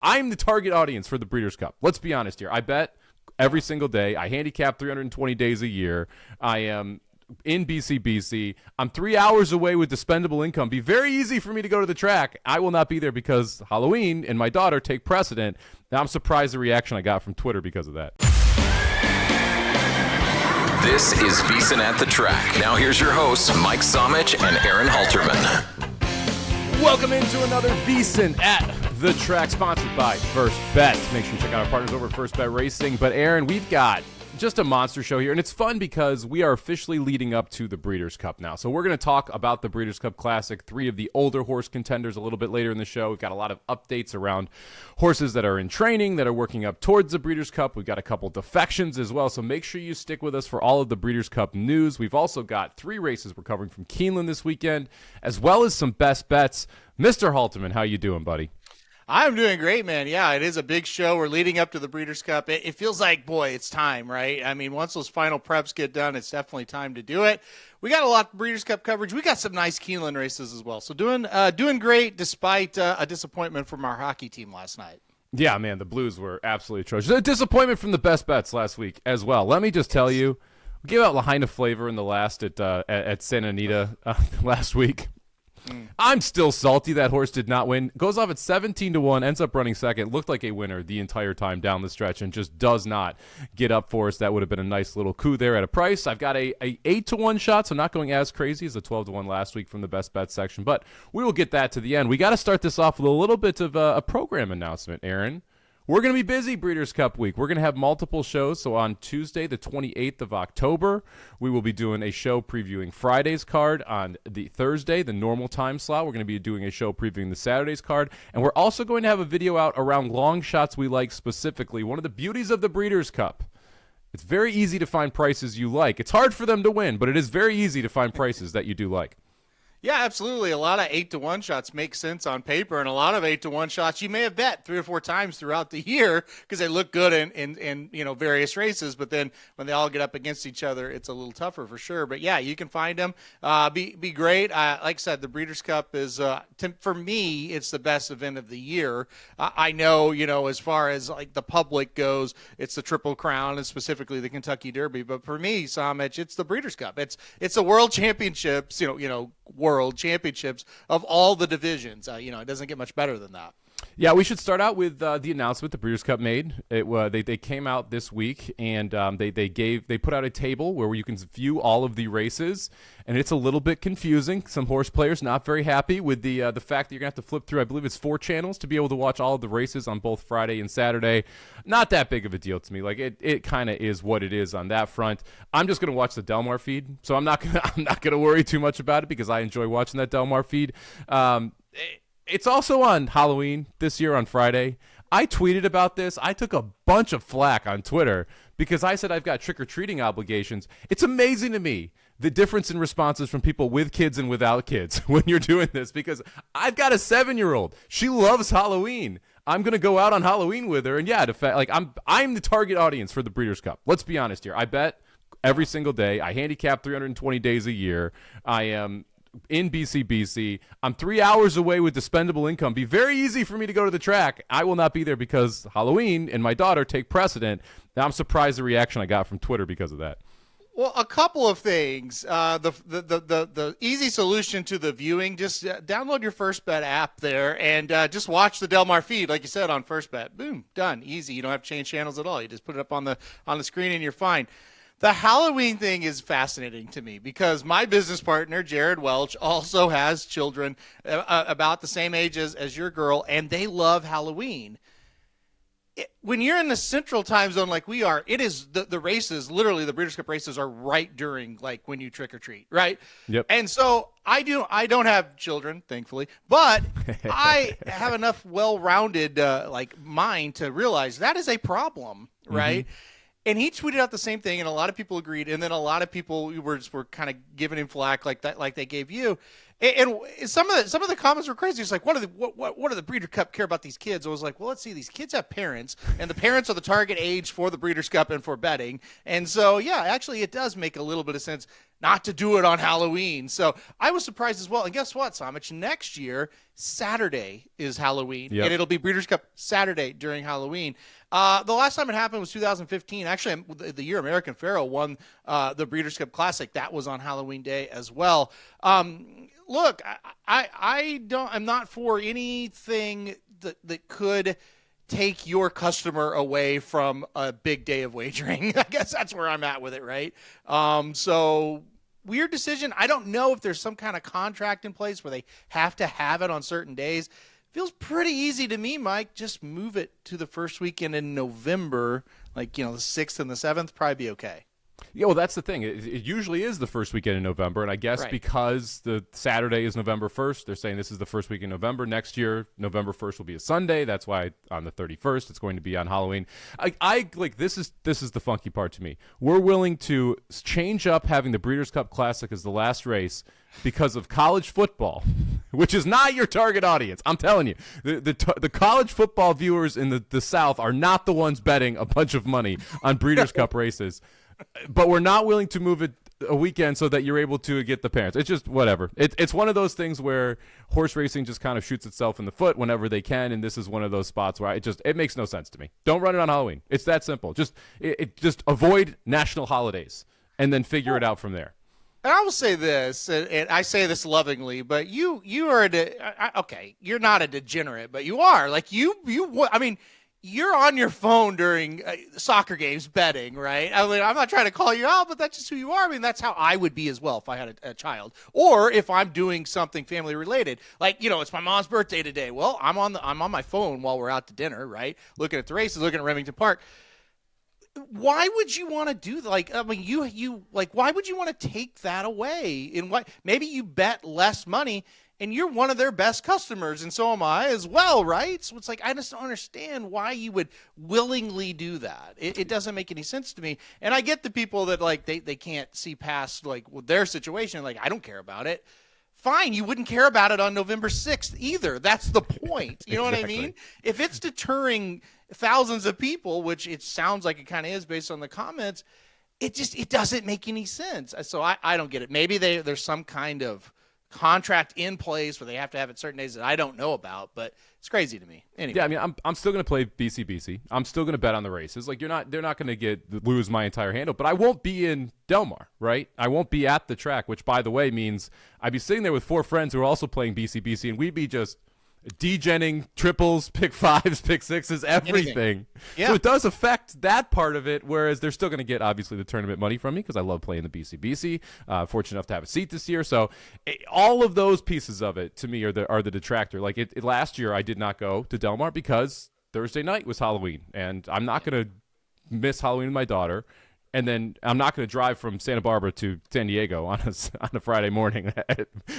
I'm the target audience for the Breeders' Cup. Let's be honest here. I bet every single day. I handicap 320 days a year. I am in BC. I'm 3 hours away with dispendable income. Be very easy for me to go to the track. I will not be there because Halloween and my daughter take precedent. Now I'm surprised the reaction I got from Twitter because of that. This is VSiN at the Track. Now here's your hosts, Mike Somich and Aaron Halterman. Welcome into another VSiN at the Track, sponsored by First Bet. Make sure you check out our partners over at First Bet Racing. But Aaron, we've got just a monster show here, and it's fun because we are officially leading up to the Breeders' Cup now. So we're going to talk about the Breeders' Cup Classic, 3 of the older horse contenders a little bit later in the show. We've got a lot of updates around horses that are in training, that are working up towards the Breeders' Cup. We've got a couple defections as well, so make sure you stick with us for all of the Breeders' Cup news. We've also got 3 races we're covering from Keeneland this weekend, as well as some best bets. Mr. Halterman, how you doing, buddy? I'm doing great, man. Yeah, it is a big show. We're leading up to the Breeders' Cup. It feels like, boy, it's time, right? I mean, once those final preps get done, it's definitely time to do it. We got a lot of Breeders' Cup coverage. We got some nice Keeneland races as well. So doing great despite a disappointment from our hockey team last night. Yeah, man, the Blues were absolutely atrocious. A disappointment from the best bets last week as well. Let me just tell you, we gave out Lahaina Flavor in the last at Santa Anita last week. I'm still salty that horse did not win. Goes off at 17-1, ends up running second. Looked like a winner the entire time down the stretch and just does not get up for us. That would have been a nice little coup there at a price. I've got a 8-1 shot, so not going as crazy as the 12-1 last week from the best bet section. But we will get that to the end. We got to start this off with a little bit of a program announcement, Aaron. We're going to be busy Breeders' Cup week. We're going to have multiple shows. So on Tuesday, the 28th of October, we will be doing a show previewing Friday's card. On the Thursday, the normal time slot, we're going to be doing a show previewing the Saturday's card. And we're also going to have a video out around long shots we like specifically. One of the beauties of the Breeders' Cup, it's very easy to find prices you like. It's hard for them to win, but it is very easy to find prices that you do like. Yeah, absolutely. A lot of 8-1 shots make sense on paper, and a lot of 8-1 shots you may have bet 3 or 4 times throughout the year because they look good in various races. But then when they all get up against each other, it's a little tougher for sure. But yeah, you can find them. Be great. Like I said, the Breeders' Cup is for me, it's the best event of the year. I know, as far as like the public goes, it's the Triple Crown and specifically the Kentucky Derby. But for me, Somich, it's the Breeders' Cup. It's the World Championships. World Championships of all the divisions. It doesn't get much better than that. Yeah, we should start out with the announcement the Breeders' Cup made. They came out this week and they put out a table where you can view all of the races, and it's a little bit confusing. Some horse players not very happy with the fact that you're gonna have to flip through, I believe it's 4 channels to be able to watch all of the races on both Friday and Saturday. Not that big of a deal to me. Like it kind of is what it is on that front. I'm just gonna watch the Del Mar feed, so I'm not gonna worry too much about it because I enjoy watching that Del Mar feed. It's also on Halloween this year on Friday. I tweeted about this. I took a bunch of flack on Twitter because I said I've got trick-or-treating obligations. It's amazing to me the difference in responses from people with kids and without kids when you're doing this, because I've got a 7-year-old. She loves Halloween. I'm going to go out on Halloween with her. And yeah, I'm the target audience for the Breeders' Cup. Let's be honest here. I bet every single day. I handicap 320 days a year. I am in BC. I'm 3 hours away with dispendable income. Be very easy for me to go to the track. I will not be there because Halloween and my daughter take precedent. Now I'm surprised the reaction I got from Twitter because of that. Well, a couple of things. The easy solution to the viewing, just download your First Bet app there and just watch the Del Mar feed, like you said, on First Bet. Boom, done, easy. You don't have to change channels at all. You just put it up on the screen and you're fine. The Halloween thing is fascinating to me because my business partner, Jared Welch, also has children about the same age as your girl, and they love Halloween. When you're in the central time zone like we are, it is the races, literally the Breeders' Cup races are right during like when you trick or treat, right? Yep. And so I don't have children, thankfully, but I have enough well-rounded mind to realize that is a problem, right? Mm-hmm. And he tweeted out the same thing, and a lot of people agreed. And then a lot of people were kind of giving him flack like that, like they gave you. And some of the comments were crazy. It's like, what do the Breeders' Cup care about these kids? I was like, well, let's see. These kids have parents, and the parents are the target age for the Breeders' Cup and for betting. And so, yeah, actually, it does make a little bit of sense. not to do it on Halloween. So I was surprised as well. And guess what, Somich? Next year, Saturday is Halloween, and it'll be Breeders' Cup Saturday during Halloween. The last time it happened was 2015. Actually, the year American Pharoah won the Breeders' Cup Classic, that was on Halloween Day as well. Look, I'm not for anything that could take your customer away from a big day of wagering. I guess that's where I'm at with it, right? So weird decision. I don't know if there's some kind of contract in place where they have to have it on certain days. Feels pretty easy to me, Mike. Just move it to the first weekend in November, like, the 6th and the 7th, probably be okay. Yeah, well, that's the thing. It usually is the first weekend in November, and I guess because the Saturday is November 1st, they're saying this is the first week in November. Next year, November 1st will be a Sunday. That's why on the 31st, it's going to be on Halloween. I like this is the funky part to me. We're willing to change up having the Breeders' Cup Classic as the last race because of college football, which is not your target audience. I'm telling you, the college football viewers in the South are not the ones betting a bunch of money on Breeders' Cup races. But we're not willing to move it a weekend so that you're able to get the parents. It's just whatever. It's one of those things where horse racing just kind of shoots itself in the foot whenever they can, and this is one of those spots where it makes no sense to me. Don't run it on Halloween. It's that simple. Just avoid national holidays and then figure it out from there. And I will say this, and I say this lovingly, but you are okay. You're not a degenerate, but you are I mean. You're on your phone during soccer games betting, right? I mean, I'm not trying to call you out, but that's just who you are. I mean, that's how I would be as well if I had a child, or if I'm doing something family related. Like, it's my mom's birthday today. Well, I'm on my phone while we're out to dinner, right? Looking at the races, looking at Remington Park. Why would you want to do that? Like, I mean, why would you want to take that away? And maybe you bet less money, and you're one of their best customers, and so am I as well, right? So it's like, I just don't understand why you would willingly do that. It doesn't make any sense to me. And I get the people that, like, they can't see past, like, their situation. Like, I don't care about it. Fine, you wouldn't care about it on November 6th either. That's the point. You know what I mean? If it's deterring thousands of people, which it sounds like it kind of is based on the comments, it doesn't make any sense. So I don't get it. Maybe there's some kind of contract in place where they have to have it certain days that I don't know about, but it's crazy to me. Anyway. Yeah, I mean, I'm still going to play BC. I'm still going to bet on the races. Like, they're not going to lose my entire handle, but I won't be in Del Mar, right? I won't be at the track, which, by the way, means I'd be sitting there with 4 friends who are also playing BC, and we'd be just degenning triples, pick 5s, pick 6s, everything. Yeah. So it does affect that part of it, whereas they're still going to get, obviously, the tournament money from me because I love playing the BC. Fortunate enough to have a seat this year. So all of those pieces of it, to me, are the detractor. Like, last year, I did not go to Del Mar because Thursday night was Halloween, and I'm not going to miss Halloween with my daughter. And then I'm not going to drive from Santa Barbara to San Diego on a Friday morning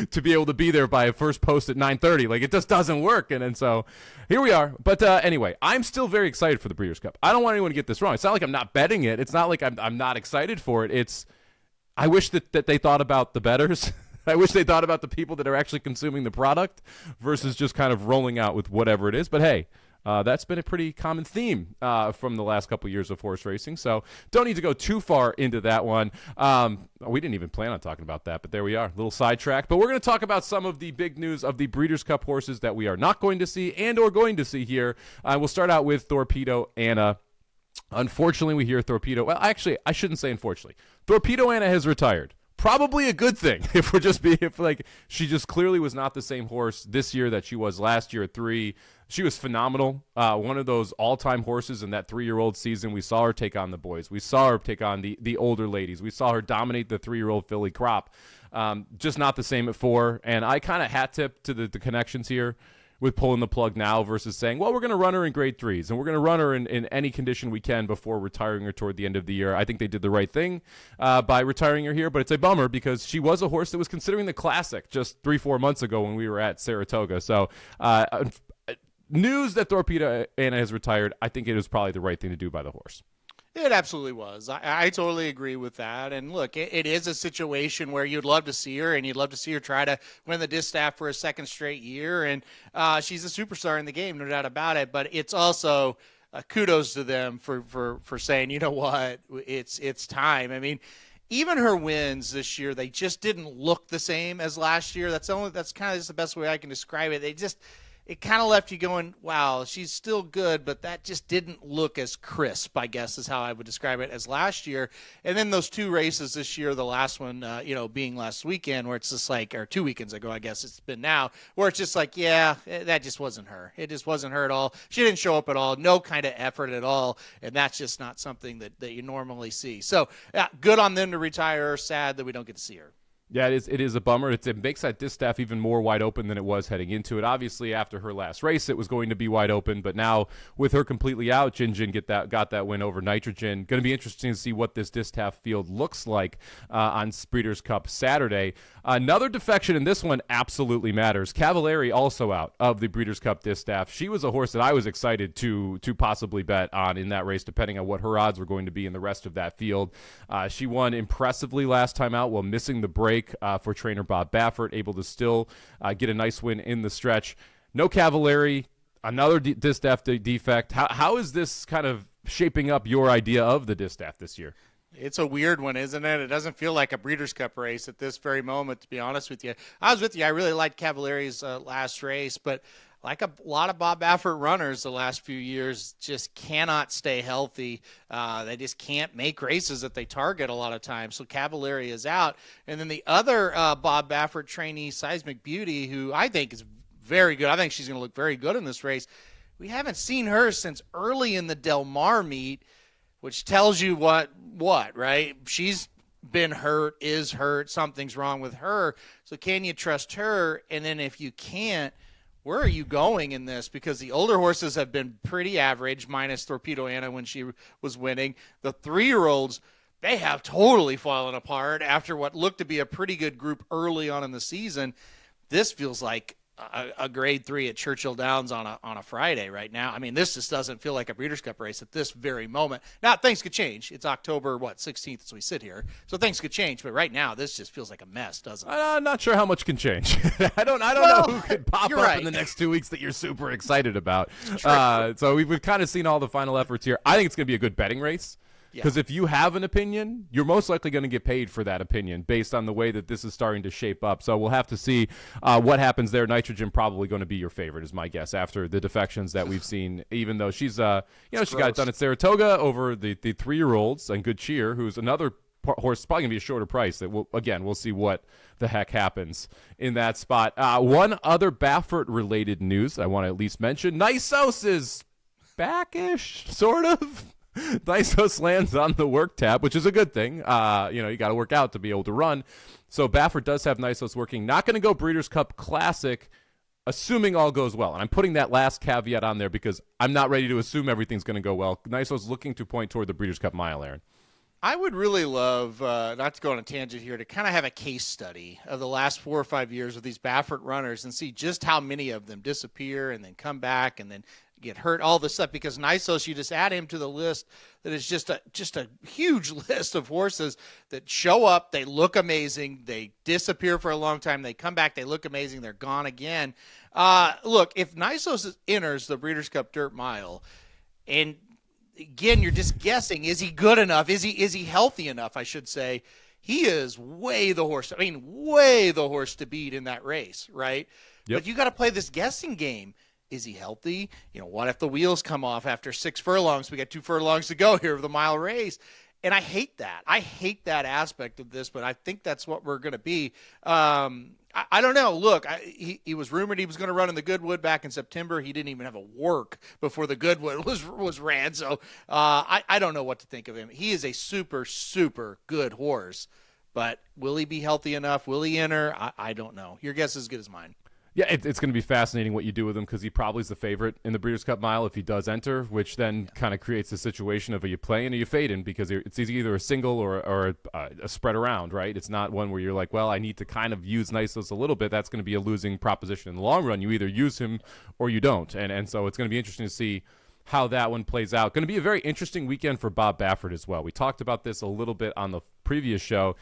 to be able to be there by a first post at 9:30. Like, it just doesn't work. And so here we are. But anyway, I'm still very excited for the Breeders' Cup. I don't want anyone to get this wrong. It's not like I'm not betting it. It's not like I'm not excited for it. I wish that they thought about the bettors. I wish they thought about the people that are actually consuming the product versus just kind of rolling out with whatever it is. But hey, that's been a pretty common theme from the last couple of years of horse racing, so don't need to go too far into that one. We didn't even plan on talking about that, but there we are, a little sidetrack. But we're going to talk about some of the big news of the Breeders' Cup horses that we are not going to see and or going to see here. We'll start out with Thorpedo Anna. Unfortunately, we hear Thorpedo. Well, actually, I shouldn't say unfortunately. Thorpedo Anna has retired. Probably a good thing she just clearly was not the same horse this year that she was last year at 3. She was phenomenal. One of those all-time horses in that 3-year-old season. We saw her take on the boys. We saw her take on the older ladies. We saw her dominate the 3-year-old filly crop. Just not the same at 4. And I kind of hat tip to the connections here with pulling the plug now versus saying, well, we're going to run her in grade 3s, and we're going to run her in any condition we can before retiring her toward the end of the year. I think they did the right thing by retiring her here, but it's a bummer because she was a horse that was considering the Classic just 3-4 months ago when we were at Saratoga. So news that Thorpedo Anna has retired, I think it was probably the right thing to do by the horse. It absolutely was. I totally agree with that. And look, it is a situation where you'd love to see her, and you'd love to see her try to win the Distaff for a second straight year. And she's a superstar in the game, no doubt about it. But it's also kudos to them for saying, you know what, it's time. I mean, even her wins this year, they just didn't look the same as last year. That's kind of the best way I can describe it. It kind of left you going, wow, she's still good, but that just didn't look as crisp, I guess is how I would describe it, as last year. And then those 2 races this year, the last one, being last weekend, where it's just like, or 2 weekends ago, I guess it's been now, where it's just like, yeah, that just wasn't her. It just wasn't her at all. She didn't show up at all, no kind of effort at all, and that's just not something that you normally see. So, yeah, good on them to retire. Sad that we don't get to see her. Yeah, it is a bummer. It makes that distaff even more wide open than it was heading into it. Obviously, after her last race, it was going to be wide open, but now with her completely out, Jin got that win over Nitrogen. Going to be interesting to see what this distaff field looks like on Breeders' Cup Saturday. Another defection in this one absolutely matters. Cavalieri also out of the Breeders' Cup distaff. She was a horse that I was excited to possibly bet on in that race, depending on what her odds were going to be in the rest of that field. She won impressively last time out while missing the break for trainer Bob Baffert, able to still get a nice win in the stretch. No Cavalieri, another distaff defect. How is this kind of shaping up your idea of the distaff this year? It's a weird one, isn't it? It doesn't feel like a Breeders' Cup race at this very moment, to be honest with you. I was with you. I really liked Cavalieri's last race, but like a lot of Bob Baffert runners the last few years, just cannot stay healthy. They just can't make races that they target a lot of times. So Cavalieri is out. And then the other Bob Baffert trainee, Seismic Beauty, who I think is very good. I think she's going to look very good in this race. We haven't seen her since early in the Del Mar meet, which tells you what, right? She's been hurt, is hurt, something's wrong with her. So can you trust her? And then if you can't, where are you going in this? Because the older horses have been pretty average, minus Thorpedo Anna when she was winning. The 3-year-olds, they have totally fallen apart after what looked to be a pretty good group early on in the season. This feels like a grade 3 at Churchill Downs on a Friday right now. I mean, this just doesn't feel like a Breeders' Cup race at this very moment. Now, things could change. It's October, 16th as we sit here. So things could change. But right now, this just feels like a mess, doesn't it? I'm not sure how much can change. I don't know who could pop up in the next 2 weeks that you're super excited about. So we've kind of seen all the final efforts here. I think it's going to be a good betting race. Because if you have an opinion, you're most likely going to get paid for that opinion based on the way that this is starting to shape up. So we'll have to see what happens there. Nitrogen probably going to be your favorite, is my guess, after the defections that we've seen, even though she's, she got it done at Saratoga over the 3-year-olds and Good Cheer, who's another horse, probably going to be a shorter price. That we'll see what the heck happens in that spot. One other Baffert-related news I want to at least mention. Nysos is back-ish, sort of. Nysos lands on the work tab, which is a good thing. You got to work out to be able to run. So Baffert does have Nysos working. Not going to go Breeders' Cup Classic, assuming all goes well. And I'm putting that last caveat on there because I'm not ready to assume everything's going to go well. Nysos looking to point toward the Breeders' Cup Mile, Aaron. I would really love, not to go on a tangent here, to kind of have a case study of the last 4 or 5 years with these Baffert runners and see just how many of them disappear and then come back and then get hurt, all this stuff. Because Nysos, you just add him to the list that is just a huge list of horses that show up, they look amazing, they disappear for a long time, they come back, they look amazing, they're gone again. Look, if Nysos enters the Breeders' Cup Dirt Mile, and again, you're just guessing, is he good enough? Is he healthy enough, I should say? He is way the horse to beat in that race, right? Yep. But you got to play this guessing game. Is he healthy? What if the wheels come off after 6 furlongs? We got 2 furlongs to go here of the mile race. And I hate that. I hate that aspect of this, but I think that's what we're going to be. I don't know. Look, he was rumored he was going to run in the Goodwood back in September. He didn't even have a work before the Goodwood was ran. So I don't know what to think of him. He is a super, super good horse. But will he be healthy enough? Will he enter? I don't know. Your guess is as good as mine. Yeah, it's going to be fascinating what you do with him because he probably is the favorite in the Breeders' Cup Mile if he does enter, which then kind of creates a situation of are you playing or you fading because it's either a single or a spread around, right? It's not one where you're like, well, I need to kind of use Nysos a little bit. That's going to be a losing proposition in the long run. You either use him or you don't. And so it's going to be interesting to see how that one plays out. Going to be a very interesting weekend for Bob Baffert as well. We talked about this a little bit on the previous show.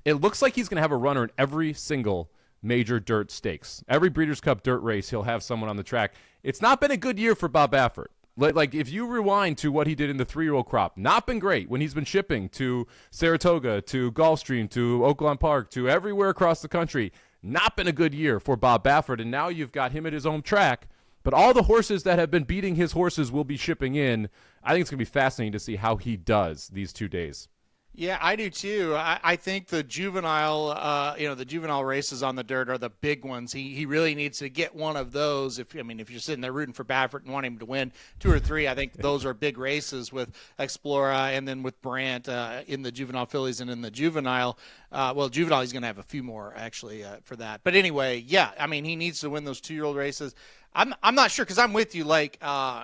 It looks like he's going to have a runner in every single major dirt stakes. Every Breeders' Cup dirt race, he'll have someone on the track. It's not been a good year for Bob Baffert. Like if you rewind to what he did in the 3-year-old crop, not been great when he's been shipping to Saratoga, to Gulfstream, to Oakland Park, to everywhere across the country. Not been a good year for Bob Baffert, and now you've got him at his own track. But all the horses that have been beating his horses will be shipping in. I think it's going to be fascinating to see how he does these 2 days. Yeah, I do too. I think the juvenile, the juvenile races on the dirt are the big ones. He really needs to get one of those. If you're sitting there rooting for Baffert and wanting him to win 2 or 3, I think those are big races with Explora and then with Brandt in the juvenile fillies and in the juvenile. Juvenile, he's going to have a few more actually for that. But anyway, yeah, I mean, he needs to win those 2-year-old races. I'm not sure because I'm with you. Like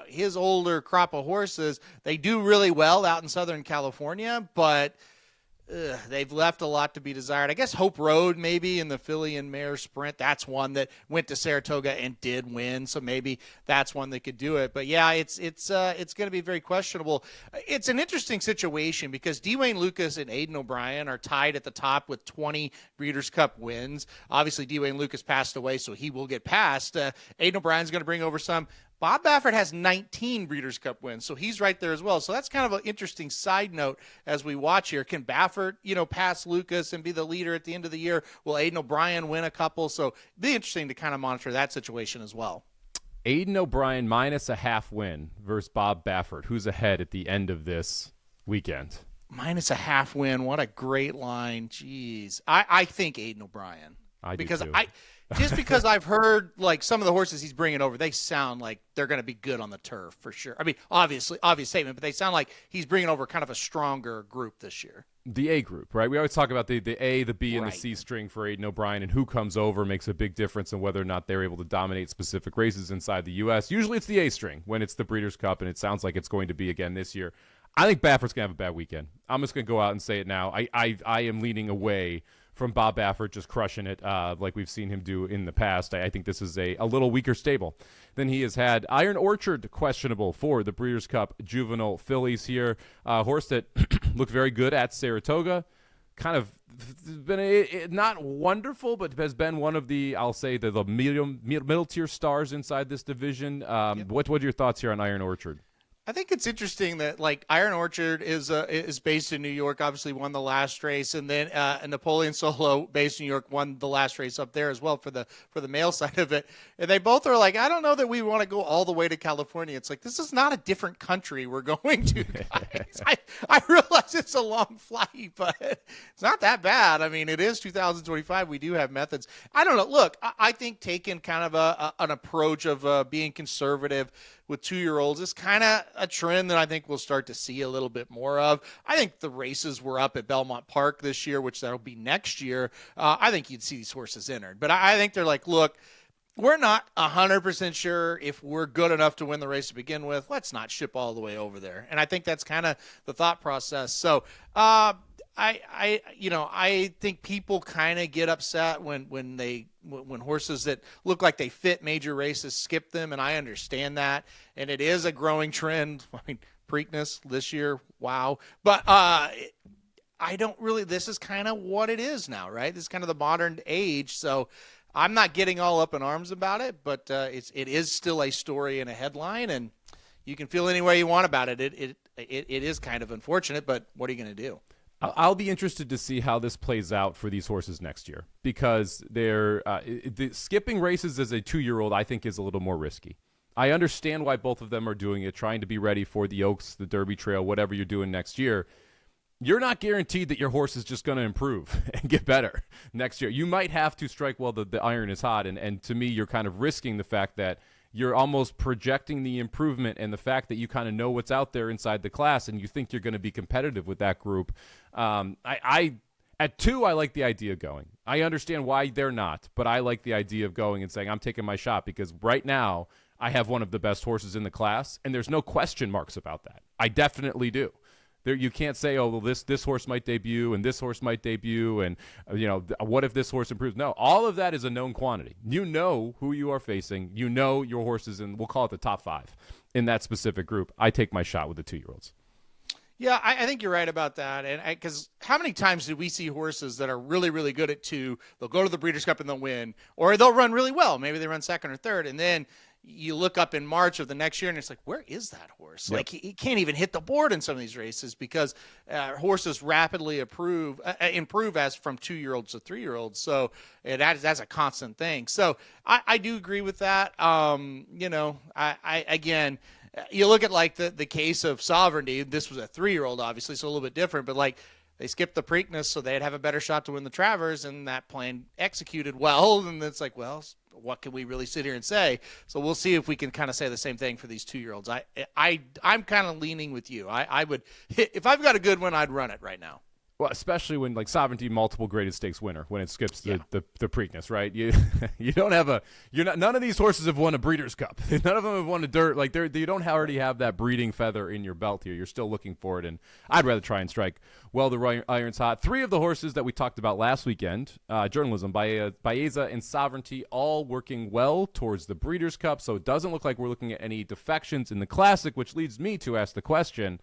his older crop of horses, they do really well out in Southern California, but they've left a lot to be desired. I guess Hope Road maybe in the filly and mare sprint. That's one that went to Saratoga and did win, so maybe that's one that could do it. But yeah, it's going to be very questionable. It's an interesting situation because Dwayne Lucas and Aidan O'Brien are tied at the top with 20 Breeders' Cup wins. Obviously, Dwayne Lucas passed away, so he will get past. Aidan O'Brien's going to bring over some. Bob Baffert has 19 Breeders' Cup wins, so he's right there as well. So that's kind of an interesting side note as we watch here. Can Baffert, pass Lucas and be the leader at the end of the year? Will Aidan O'Brien win a couple? So it'd be interesting to kind of monitor that situation as well. Aidan O'Brien minus a half win versus Bob Baffert. Who's ahead at the end of this weekend? Minus a half win. What a great line. Jeez. I think Aidan O'Brien. Because I've heard like some of the horses he's bringing over, they sound like they're going to be good on the turf for sure. I mean, obvious statement, but they sound like he's bringing over kind of a stronger group this year. The A group, right? We always talk about the A, the B, and Right. the C string for Aidan O'Brien, and who comes over makes a big difference in whether or not they're able to dominate specific races inside the U.S. Usually it's the A string when it's the Breeders' Cup, and it sounds like it's going to be again this year. I think Baffert's going to have a bad weekend. I'm just going to go out and say it now. I am leaning away from Bob Baffert just crushing it like we've seen him do in the past. I think this is a little weaker stable than he has had. Iron Orchard questionable for the Breeders' Cup Juvenile Fillies here. Horse that looked very good at Saratoga. Kind of been not wonderful, but has been one of the, I'll say, the middle tier stars inside this division. Yep. What are your thoughts here on Iron Orchard? I think it's interesting that like Iron Orchard is based in New York, obviously won the last race, and then Napoleon Solo, based in New York, won the last race up there as well for the male side of it. And they both are like, I don't know that we want to go all the way to California. It's like, this is not a different country we're going to, guys. I realize it's a long flight, but it's not that bad. I mean, it is 2025. We do have methods. I don't know. Look, I think taking kind of an approach of being conservative with 2-year-olds is kind of a trend that I think we'll start to see a little bit more of. I think the races were up at Belmont Park this year, which that'll be next year. I think you'd see these horses entered. But I think they're like, look, we're not 100% sure if we're good enough to win the race to begin with. Let's not ship all the way over there. And I think that's kind of the thought process. So I think people kind of get upset when horses that look like they fit major races skip them, and I understand that. And it is a growing trend. I mean, Preakness this year, wow. But I don't really. This is kind of what it is now, right? This is kind of the modern age. So I'm not getting all up in arms about it, but it is still a story and a headline, and you can feel any way you want about it. It is kind of unfortunate, but what are you going to do? I'll be interested to see how this plays out for these horses next year, because the skipping races as a 2-year-old, I think, is a little more risky. I understand why both of them are doing it, trying to be ready for the Oaks, the Derby Trail, whatever you're doing next year. You're not guaranteed that your horse is just going to improve and get better next year. You might have to strike while the iron is hot, and to me, you're kind of risking the fact that you're almost projecting the improvement and the fact that you kind of know what's out there inside the class, and you think you're going to be competitive with that group. At 2, I like the idea of going. I understand why they're not, but I like the idea of going and saying, I'm taking my shot, because right now I have one of the best horses in the class, and there's no question marks about that. I definitely do. You can't say, oh, well, this horse might debut and this horse might debut, and what if this horse improves? No, all of that is a known quantity. You know who you are facing. You know your horses in, we'll call it the top 5 in that specific group. I take my shot with the 2-year-olds. Yeah, I think you're right about that. And because how many times did we see horses that are really, really good at 2, they'll go to the Breeders' Cup and they'll win, or they'll run really well. Maybe they run second or third, and then you look up in March of the next year and it's like, where is that horse? Yep. Like he can't even hit the board in some of these races because horses rapidly improve as from 2-year-olds to 3-year-olds. So that's a constant thing. So I do agree with that. Again, you look at like the case of Sovereignty. This was a 3-year-old, obviously, so a little bit different, but like they skipped the Preakness so they'd have a better shot to win the Travers, and that plan executed well. And it's like, well, what can we really sit here and say? So we'll see if we can kind of say the same thing for these 2-year-olds. I'm kind of leaning with you. I would hit, if I've got a good one, I'd run it right now. Well, especially when like Sovereignty multiple graded stakes winner when it skips the Preakness, right? You don't have none of these horses have won a Breeders' Cup. None of them have won a dirt. Like you don't already have that breeding feather in your belt here. You're still looking for it, and I'd rather try and strike while the iron's hot. 3 of the horses that we talked about last weekend, Journalism, Baeza, and Sovereignty, all working well towards the Breeders' Cup. So it doesn't look like we're looking at any defections in the Classic, which leads me to ask the question: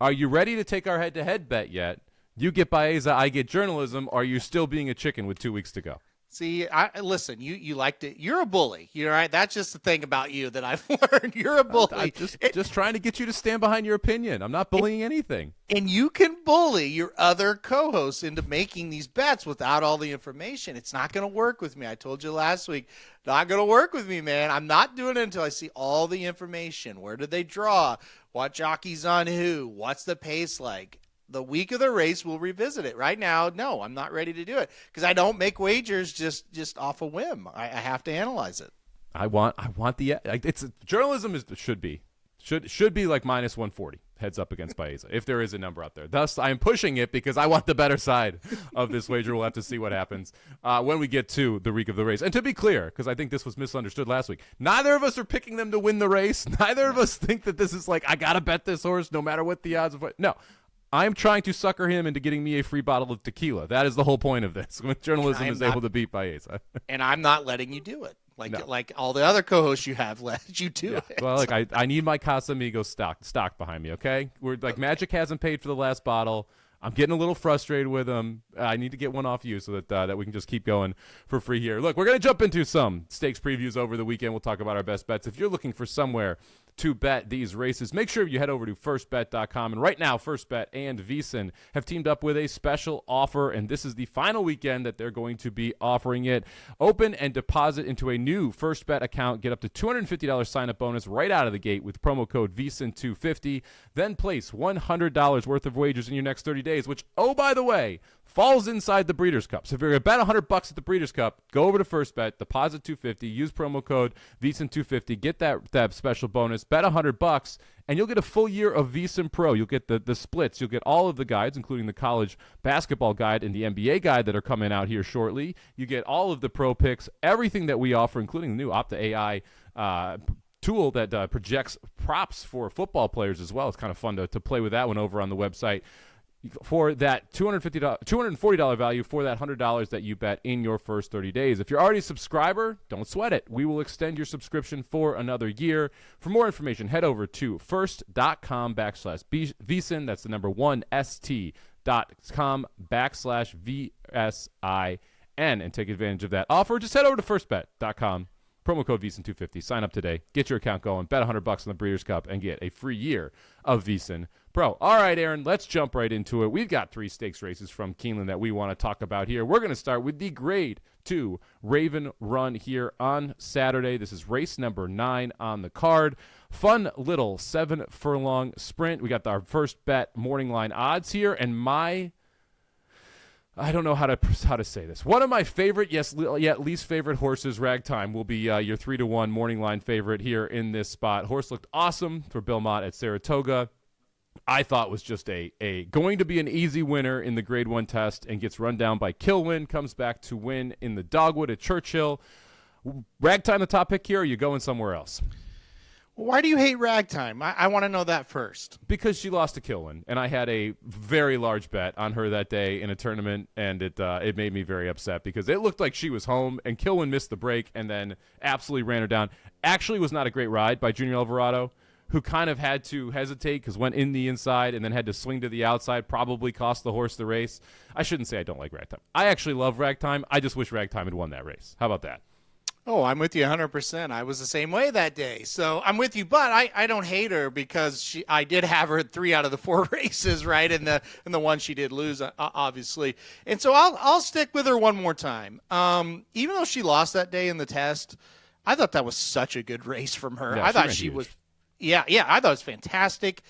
are you ready to take our head-to-head bet yet? You get Baeza, I get Journalism. Are you still being a chicken with 2 weeks to go? See, listen, you liked it. You're a bully. You're right. That's just the thing about you that I've learned. You're a bully. I'm just trying to get you to stand behind your opinion. I'm not bullying anything. And you can bully your other co-hosts into making these bets without all the information. It's not going to work with me. I told you last week, not going to work with me, man. I'm not doing it until I see all the information. Where did they draw? What jockey's on who? What's the pace like? The week of the race, we'll revisit it. Right now, no, I'm not ready to do it because I don't make wagers just off a whim. I have to analyze it. I want Journalism should be like minus 140 heads up against Baeza if there is a number out there. Thus, I am pushing it because I want the better side of this wager. We'll have to see what happens when we get to the week of the race. And to be clear, because I think this was misunderstood last week, neither of us are picking them to win the race. Neither of us think that this is like I gotta bet this horse no matter what the odds of. No. I'm trying to sucker him into getting me a free bottle of tequila. That is the whole point of this. When Journalism is able to beat Baeza. And I'm not letting you do it. Like all the other co-hosts you have let you do it. Well, like I need my Casamigos stock behind me, okay? We're like Magic hasn't paid for the last bottle. I'm getting a little frustrated with him. I need to get one off you so that we can just keep going for free here. Look, we're going to jump into some stakes previews over the weekend. We'll talk about our best bets. If you're looking for somewhere to bet these races, make sure you head over to firstbet.com. And right now, FirstBet and VSiN have teamed up with a special offer, and this is the final weekend that they're going to be offering it. Open and deposit into a new FirstBet account. Get up to $250 sign-up bonus right out of the gate with promo code VSiN250. Then place $100 worth of wagers in your next 30 days, which, oh, by the way, falls inside the Breeders' Cup. So if you're going to bet $100 at the Breeders' Cup, go over to FirstBet, deposit $250, use promo code VSiN250, get that special bonus, bet $100, and you'll get a full year of VSiN Pro. You'll get the splits. You'll get all of the guides, including the college basketball guide and the NBA guide that are coming out here shortly. You get all of the pro picks, everything that we offer, including the new Opta AI tool that projects props for football players as well. It's kind of fun to play with that one over on the website. For that $240 value for that $100 that you bet in your first 30 days. If you're already a subscriber, don't sweat it. We will extend your subscription for another year. For more information, head over to first.com/VSiN. That's the number 1st.com/VSIN and take advantage of that offer. Just head over to firstbet.com. Promo code VSiN250. Sign up today. Get your account going. Bet $100 on the Breeders' Cup and get a free year of VSiN Pro. All right, Aaron, let's jump right into it. We've got 3 stakes races from Keeneland that we want to talk about here. We're going to start with the Grade 2 Raven Run here on Saturday. This is race number 9 on the card. Fun little 7-furlong sprint. We got our first bet morning line odds here, and I don't know how to say this. One of my favorite, yet least favorite horses, Ragtime, will be your 3-1 morning line favorite here in this spot. Horse looked awesome for Bill Mott at Saratoga. I thought was just going to be an easy winner in the Grade 1 test and gets run down by Kilwin, comes back to win in the Dogwood at Churchill. Ragtime the top pick here, or are you going somewhere else? Why do you hate Ragtime? I want to know that first. Because she lost to Kilwin, and I had a very large bet on her that day in a tournament, and it made me very upset because it looked like she was home, and Kilwin missed the break and then absolutely ran her down. Actually was not a great ride by Junior Alvarado, who kind of had to hesitate because went in the inside and then had to swing to the outside, probably cost the horse the race. I shouldn't say I don't like Ragtime. I actually love Ragtime. I just wish Ragtime had won that race. How about that? Oh, I'm with you 100%. I was the same way that day. So I'm with you, but I don't hate her because I did have her at 3 out of the 4 races, right? And the one she did lose, obviously. And so I'll stick with her one more time. Even though she lost that day in the test, I thought that was such a good race from her. Yeah, I thought she was, I thought it was fantastic.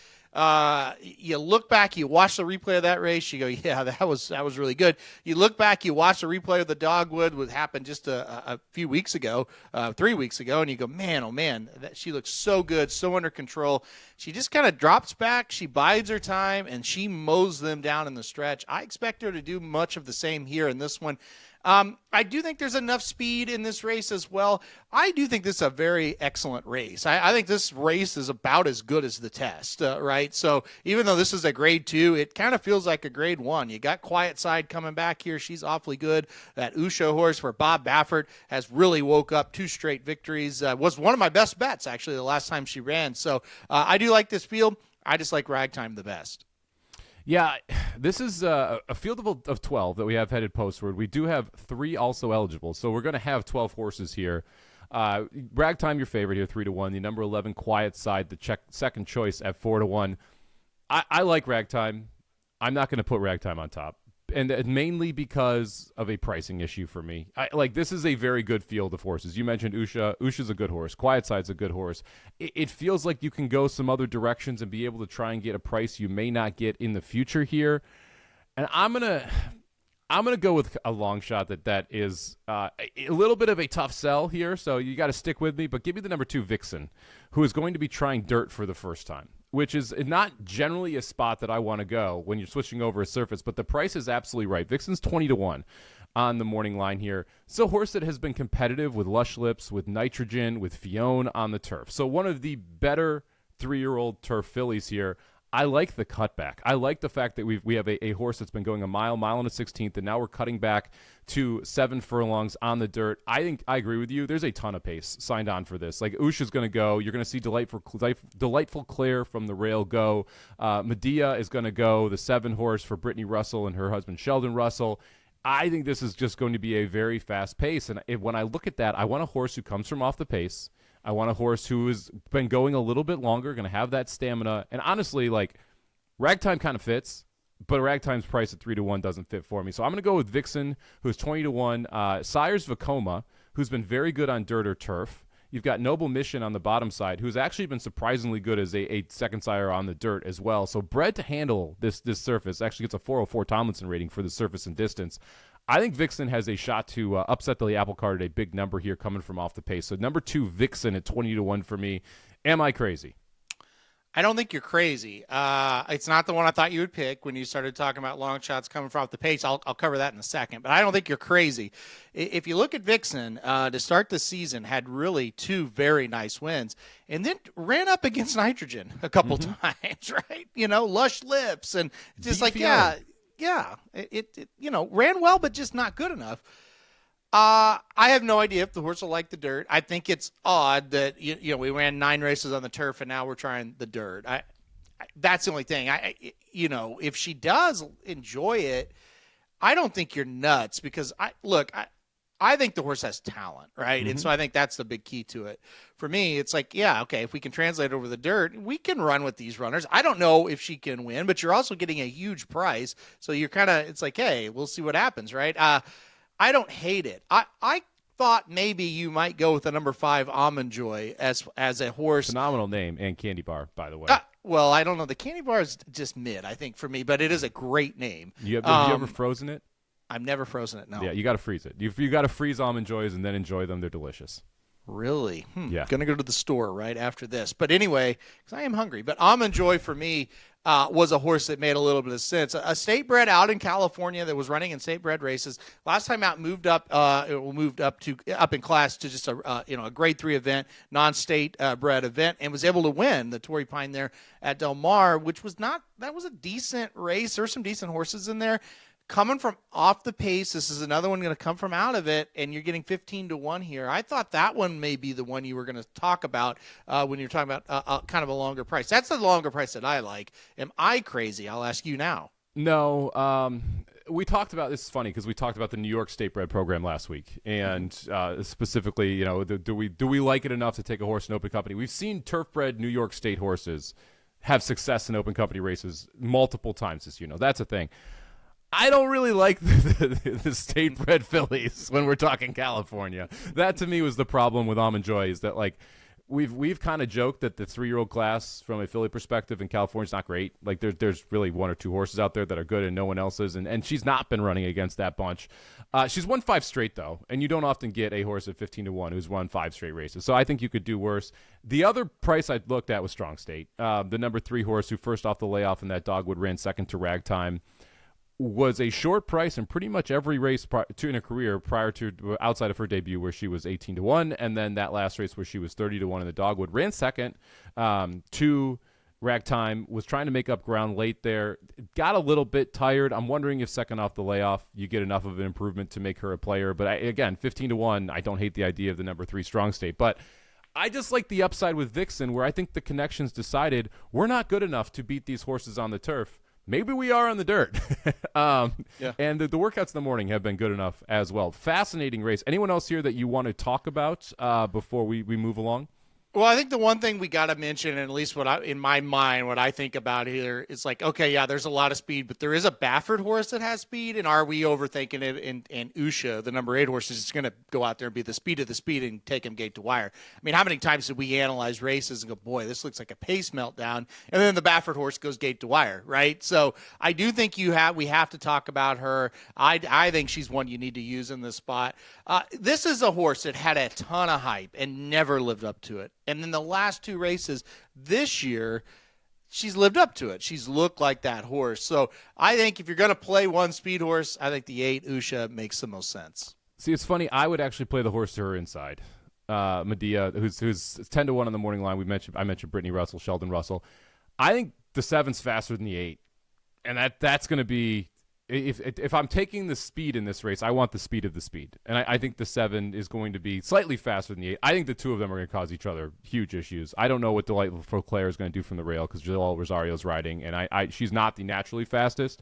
You look back, you watch the replay of that race, you go, yeah, that was really good. You look back, you watch the replay of the Dogwood, what happened just a few weeks ago, 3 weeks ago, and you go, man, oh man, she looks so good, so under control. She just kind of drops back, she bides her time, and she mows them down in the stretch. I expect her to do much of the same here in this one. I do think there's enough speed in this race as well. I do think this is a very excellent race. I think this race is about as good as the test, right? So even though this is a grade 2, it kind of feels like a grade 1. You got Quiet Side coming back here. She's awfully good. That Usha horse for Bob Baffert has really woke up 2 straight victories. Was one of my best bets, actually, the last time she ran. So I do like this field. I just like Ragtime the best. Yeah, this is a field of 12 that we have headed postward. We do have 3 also eligible, so we're going to have 12 horses here. Ragtime, your favorite here, 3-1. The number 11 Quiet Side, the second choice at 4-1. I like Ragtime. I'm not going to put Ragtime on top, and mainly because of a pricing issue for me. This is a very good field of horses. You mentioned Usha. Usha's a good horse. Quiet Side's a good horse. It feels like you can go some other directions and be able to try and get a price you may not get in the future here. And I'm gonna go with a long shot that is a little bit of a tough sell here. So you got to stick with me. But give me the number 2 Vixen, who is going to be trying dirt for the first time, which is not generally a spot that I want to go when you're switching over a surface, but the price is absolutely right. Vixen's 20-1 on the morning line here. It's a horse that has been competitive with Lush Lips, with Nitrogen, with Leone on the turf. So one of the better 3-year-old turf fillies here. I like the cutback. I like the fact that we have a horse that's been going a mile and a 16th, and now we're cutting back to 7 furlongs on the dirt. I agree with you. There's a ton of pace signed on for this. Like, Usha's going to go. You're going to see Delightful Claire from the rail go. Medea is going to go, the 7 horse for Brittany Russell and her husband Sheldon Russell. I think this is just going to be a very fast pace, and when I look at that, I want a horse who comes from off the pace. I want a horse who has been going a little bit longer, going to have that stamina. And honestly, Ragtime kind of fits, but Ragtime's price at 3-1 doesn't fit for me. So I'm going to go with Vixen, who's 20-1. Sires Vacoma, who's been very good on dirt or turf. You've got Noble Mission on the bottom side, who's actually been surprisingly good as a second sire on the dirt as well. So bred to handle this surface, actually gets a 404 Tomlinson rating for the surface and distance. I think Vixen has a shot to upset the apple cart at a big number here coming from off the pace. So number 2, Vixen at 20-1 for me. Am I crazy? I don't think you're crazy. It's not the one I thought you would pick when you started talking about long shots coming from off the pace. I'll cover that in a second, but I don't think you're crazy. If you look at Vixen, to start the season, had really 2 very nice wins, and then ran up against Nitrogen a couple times, right? Lush Lips, and just DPO. it ran well, but just not good enough. I have no idea if the horse will like the dirt. I think it's odd that we ran 9 races on the turf and now we're trying the dirt. That's the only thing. If she does enjoy it, I don't think you're nuts because I think the horse has talent, right? And so I think that's the big key to it. For me, it's if we can translate over the dirt, we can run with these runners. I don't know if she can win, but you're also getting a huge price. So you're hey, we'll see what happens, right? I don't hate it. I thought maybe you might go with the number 5 Almond Joy as a horse. Phenomenal name and candy bar, by the way. Well, I don't know. The candy bar is just mid, I think, for me, but it is a great name. Have you ever frozen it? I've never frozen it, no. Yeah, you got to freeze it. You got to freeze Almond Joys and then enjoy them. They're delicious. Really? Yeah. Going to go to the store right after this. But anyway, because I am hungry. But Almond Joy for me was a horse that made a little bit of sense. A state bred out in California that was running in state bred races. Last time out moved up in class to just a grade 3 event, non-state bred event, and was able to win the Torrey Pine there at Del Mar, which was that was a decent race. There were some decent horses in there. Coming from off the pace, this is another one going to come from out of it, and you're getting 15-1 here. I thought that one may be the one you were going to talk about when you're talking about kind of a longer price. That's the longer price that I like. Am I crazy? I'll ask you now. No. we talked about this. Is funny because we talked about the New York State bred program last week, and specifically, do we like it enough to take a horse in open company? We've seen turf bred New York State horses have success in open company races multiple times this year. That's a thing. I don't really like the state bred fillies when we're talking California. That to me was the problem with Almond Joy, is that like we've kind of joked that the 3-year-old class from a filly perspective in California is not great. Like there's really 1 or 2 horses out there that are good and no one else is, and she's not been running against that bunch. She's won 5 straight though, and you don't often get a horse at 15-1 who's won 5 straight races. So I think you could do worse. The other price I looked at was Strong State, the number 3 horse who first off the layoff in that dogwood ran second to Ragtime. Was a short price in pretty much every race in her career prior to outside of her debut, where she was 18-1, and then that last race where she was 30-1 in the dogwood. Ran second to Ragtime, was trying to make up ground late there. Got a little bit tired. I'm wondering if second off the layoff you get enough of an improvement to make her a player. But again, 15-1, I don't hate the idea of the number 3 Strong State, but I just like the upside with Vixen, where I think the connections decided we're not good enough to beat these horses on the turf. Maybe we are on the dirt. Yeah. And the workouts in the morning have been good enough as well. Fascinating race. Anyone else here that you want to talk about before we move along? Well, I think the one thing we got to mention, and at least in my mind, what I think about here is like, okay, yeah, there's a lot of speed, but there is a Baffert horse that has speed, and are we overthinking it? And Usha, the number 8 horse, is just going to go out there and be the speed of the speed and take him gate to wire. I mean, how many times did we analyze races and go, boy, this looks like a pace meltdown, and then the Baffert horse goes gate to wire, right? So I do think we have to talk about her. I think she's one you need to use in this spot. This is a horse that had a ton of hype and never lived up to it. And then the last 2 races this year, she's lived up to it. She's looked like that horse. So I think if you're going to play one speed horse, I think the 8 Usha makes the most sense. See, it's funny. I would actually play the horse to her inside. Medea, who's 10-1 on the morning line. I mentioned Brittany Russell, Sheldon Russell. I think the 7's faster than the 8, and that's going to be. If I'm taking the speed in this race, I want the speed of the speed. And I think the 7 is going to be slightly faster than the 8. I think the 2 of them are going to cause each other huge issues. I don't know what Delightful Claire is going to do from the rail because Joelle Rosario's riding, and she's not the naturally fastest,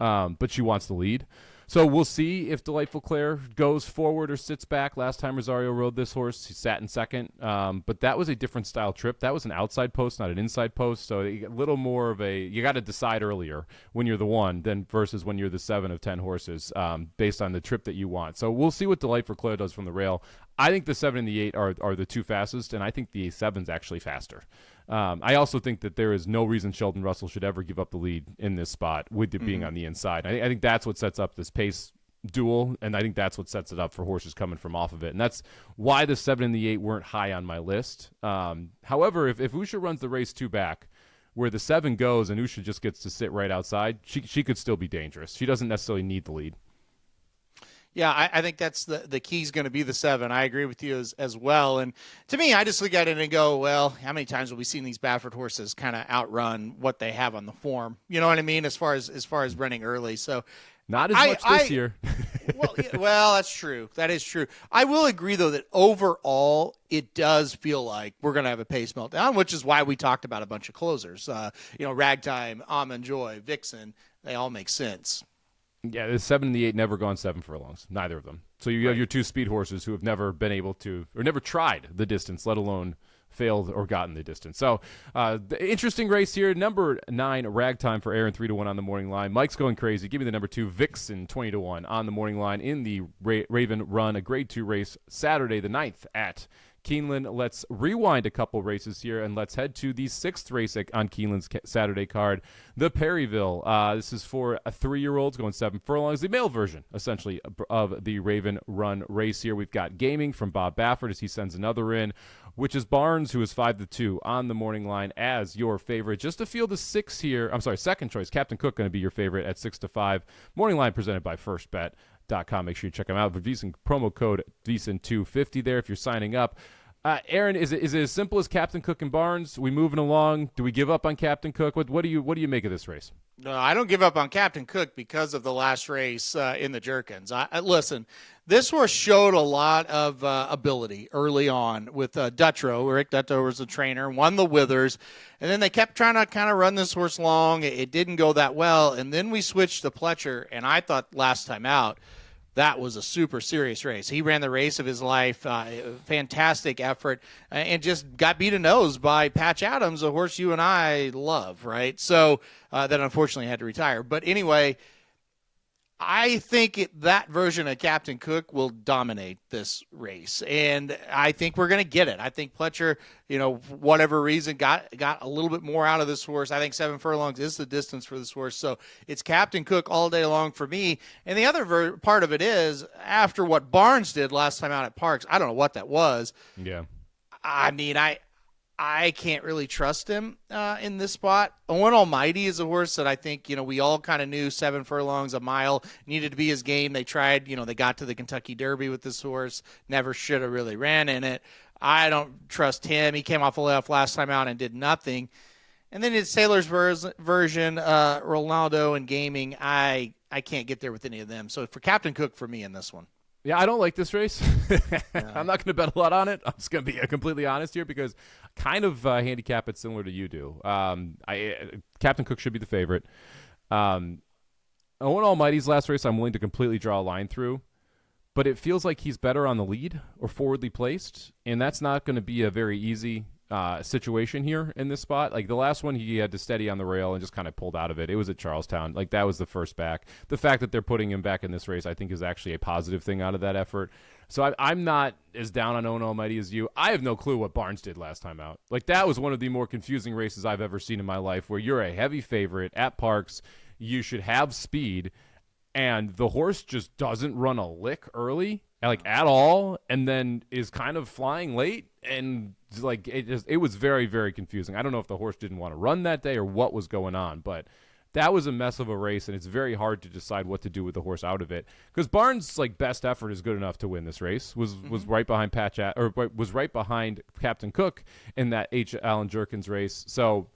but she wants the lead. So we'll see if Delightful Claire goes forward or sits back. Last time Rosario rode this horse, he sat in second. But that was a different style trip. That was an outside post, not an inside post. So a little more of you got to decide earlier when you're the 1 than versus when you're the 7 of 10 horses based on the trip that you want. So we'll see what Delightful Claire does from the rail. I think the 7 and the 8 are the 2 fastest, and I think the 7's actually faster. I also think that there is no reason Sheldon Russell should ever give up the lead in this spot with it being on the inside. I think that's what sets up this pace duel, and I think that's what sets it up for horses coming from off of it. And that's why the 7 and the 8 weren't high on my list. However, if Usha runs the race 2 back, where the 7 goes and Usha just gets to sit right outside, she could still be dangerous. She doesn't necessarily need the lead. Yeah, I think that's the key is going to be the 7. I agree with you as well. And to me, I just look at it and go, well, how many times have we seen these Baffert horses kind of outrun what they have on the form? You know what I mean? As far as running early. So not as much this year. well, that's true. That is true. I will agree, though, that overall it does feel like we're going to have a pace meltdown, which is why we talked about a bunch of closers. Ragtime, Almond Joy, Vixen, they all make sense. Yeah, the 7 and the 8 never gone 7 furlongs, neither of them. So you have your 2 speed horses who have never been able to, or never tried the distance, let alone failed or gotten the distance. So the interesting race here. Number 9, Ragtime for Aaron, 3-1 on the morning line. Mike's going crazy. Give me the number 2, Vixen, 20-1 on the morning line in the Raven Run, a Grade 2 race, Saturday the 9th at Keeneland. Let's rewind a couple races here, and let's head to the 6th race on Keeneland's Saturday card, the Perryville. This is for 3-year-olds going 7 furlongs, the male version, essentially, of the Raven Run race here. We've got Gaming from Bob Baffert as he sends another in, which is Barnes, who is 5-2 on the morning line as your favorite. Just to field the 6 here, second choice, Captain Cook going to be your favorite at 6-5. Morning line presented by First Bet. Make sure you check them out. VSiN promo code VSiN250 there if you're signing up. Aaron, is it as simple as Captain Cook and Barnes? We moving along? Do we give up on Captain Cook? What do you make of this race? No, I don't give up on Captain Cook because of the last race in the Jerkins. Listen, this horse showed a lot of ability early on with Dutrow. Rick Dutrow was the trainer, won the Withers, and then they kept trying to kind of run this horse long. It didn't go that well, and then we switched to Pletcher, and I thought last time out, that was a super serious race. He ran the race of his life, fantastic effort, and just got beat a nose by Patch Adams, a horse you and I love, right? So that unfortunately had to retire. But anyway, I think that version of Captain Cook will dominate this race, and I think we're going to get it. I think Pletcher, for whatever reason, got a little bit more out of this horse. I think 7 furlongs is the distance for this horse, so it's Captain Cook all day long for me. And the other part of it is, after what Barnes did last time out at Parks, I don't know what that was. Yeah. I mean, I can't really trust him in this spot. Owen Almighty is a horse that I think, we all kind of knew 7 furlongs, a mile, needed to be his game. They tried, they got to the Kentucky Derby with this horse, never should have really ran in it. I don't trust him. He came off a layoff last time out and did nothing. And then his Sailor's version, Ronaldo and Gaming, I can't get there with any of them. So for Captain Cook for me in this one. Yeah, I don't like this race. I'm not going to bet a lot on it. I'm just going to be completely honest here because I kind of handicap it similar to you do. Captain Cook should be the favorite. Owen Almighty's last race, I'm willing to completely draw a line through, but it feels like he's better on the lead or forwardly placed, and that's not going to be a very easy situation here in this spot. Like the last one, he had to steady on the rail and just kind of pulled out of it. It was at Charlestown. Like that was the first back. The fact that they're putting him back in this race, I think, is actually a positive thing out of that effort. So I'm not as down on Owen Almighty as you. I have no clue what Barnes did last time out. Like that was one of the more confusing races I've ever seen in my life, where you're a heavy favorite at Parks, you should have speed, and the horse just doesn't run a lick early, like at all, and then is kind of flying late, and like it was very, very confusing. I don't know if the horse didn't want to run that day or what was going on, but that was a mess of a race, and it's very hard to decide what to do with the horse out of it. Because Barnes' best effort is good enough to win this race. Was right behind was right behind Captain Cook in that H. Allen Jerkins race. So,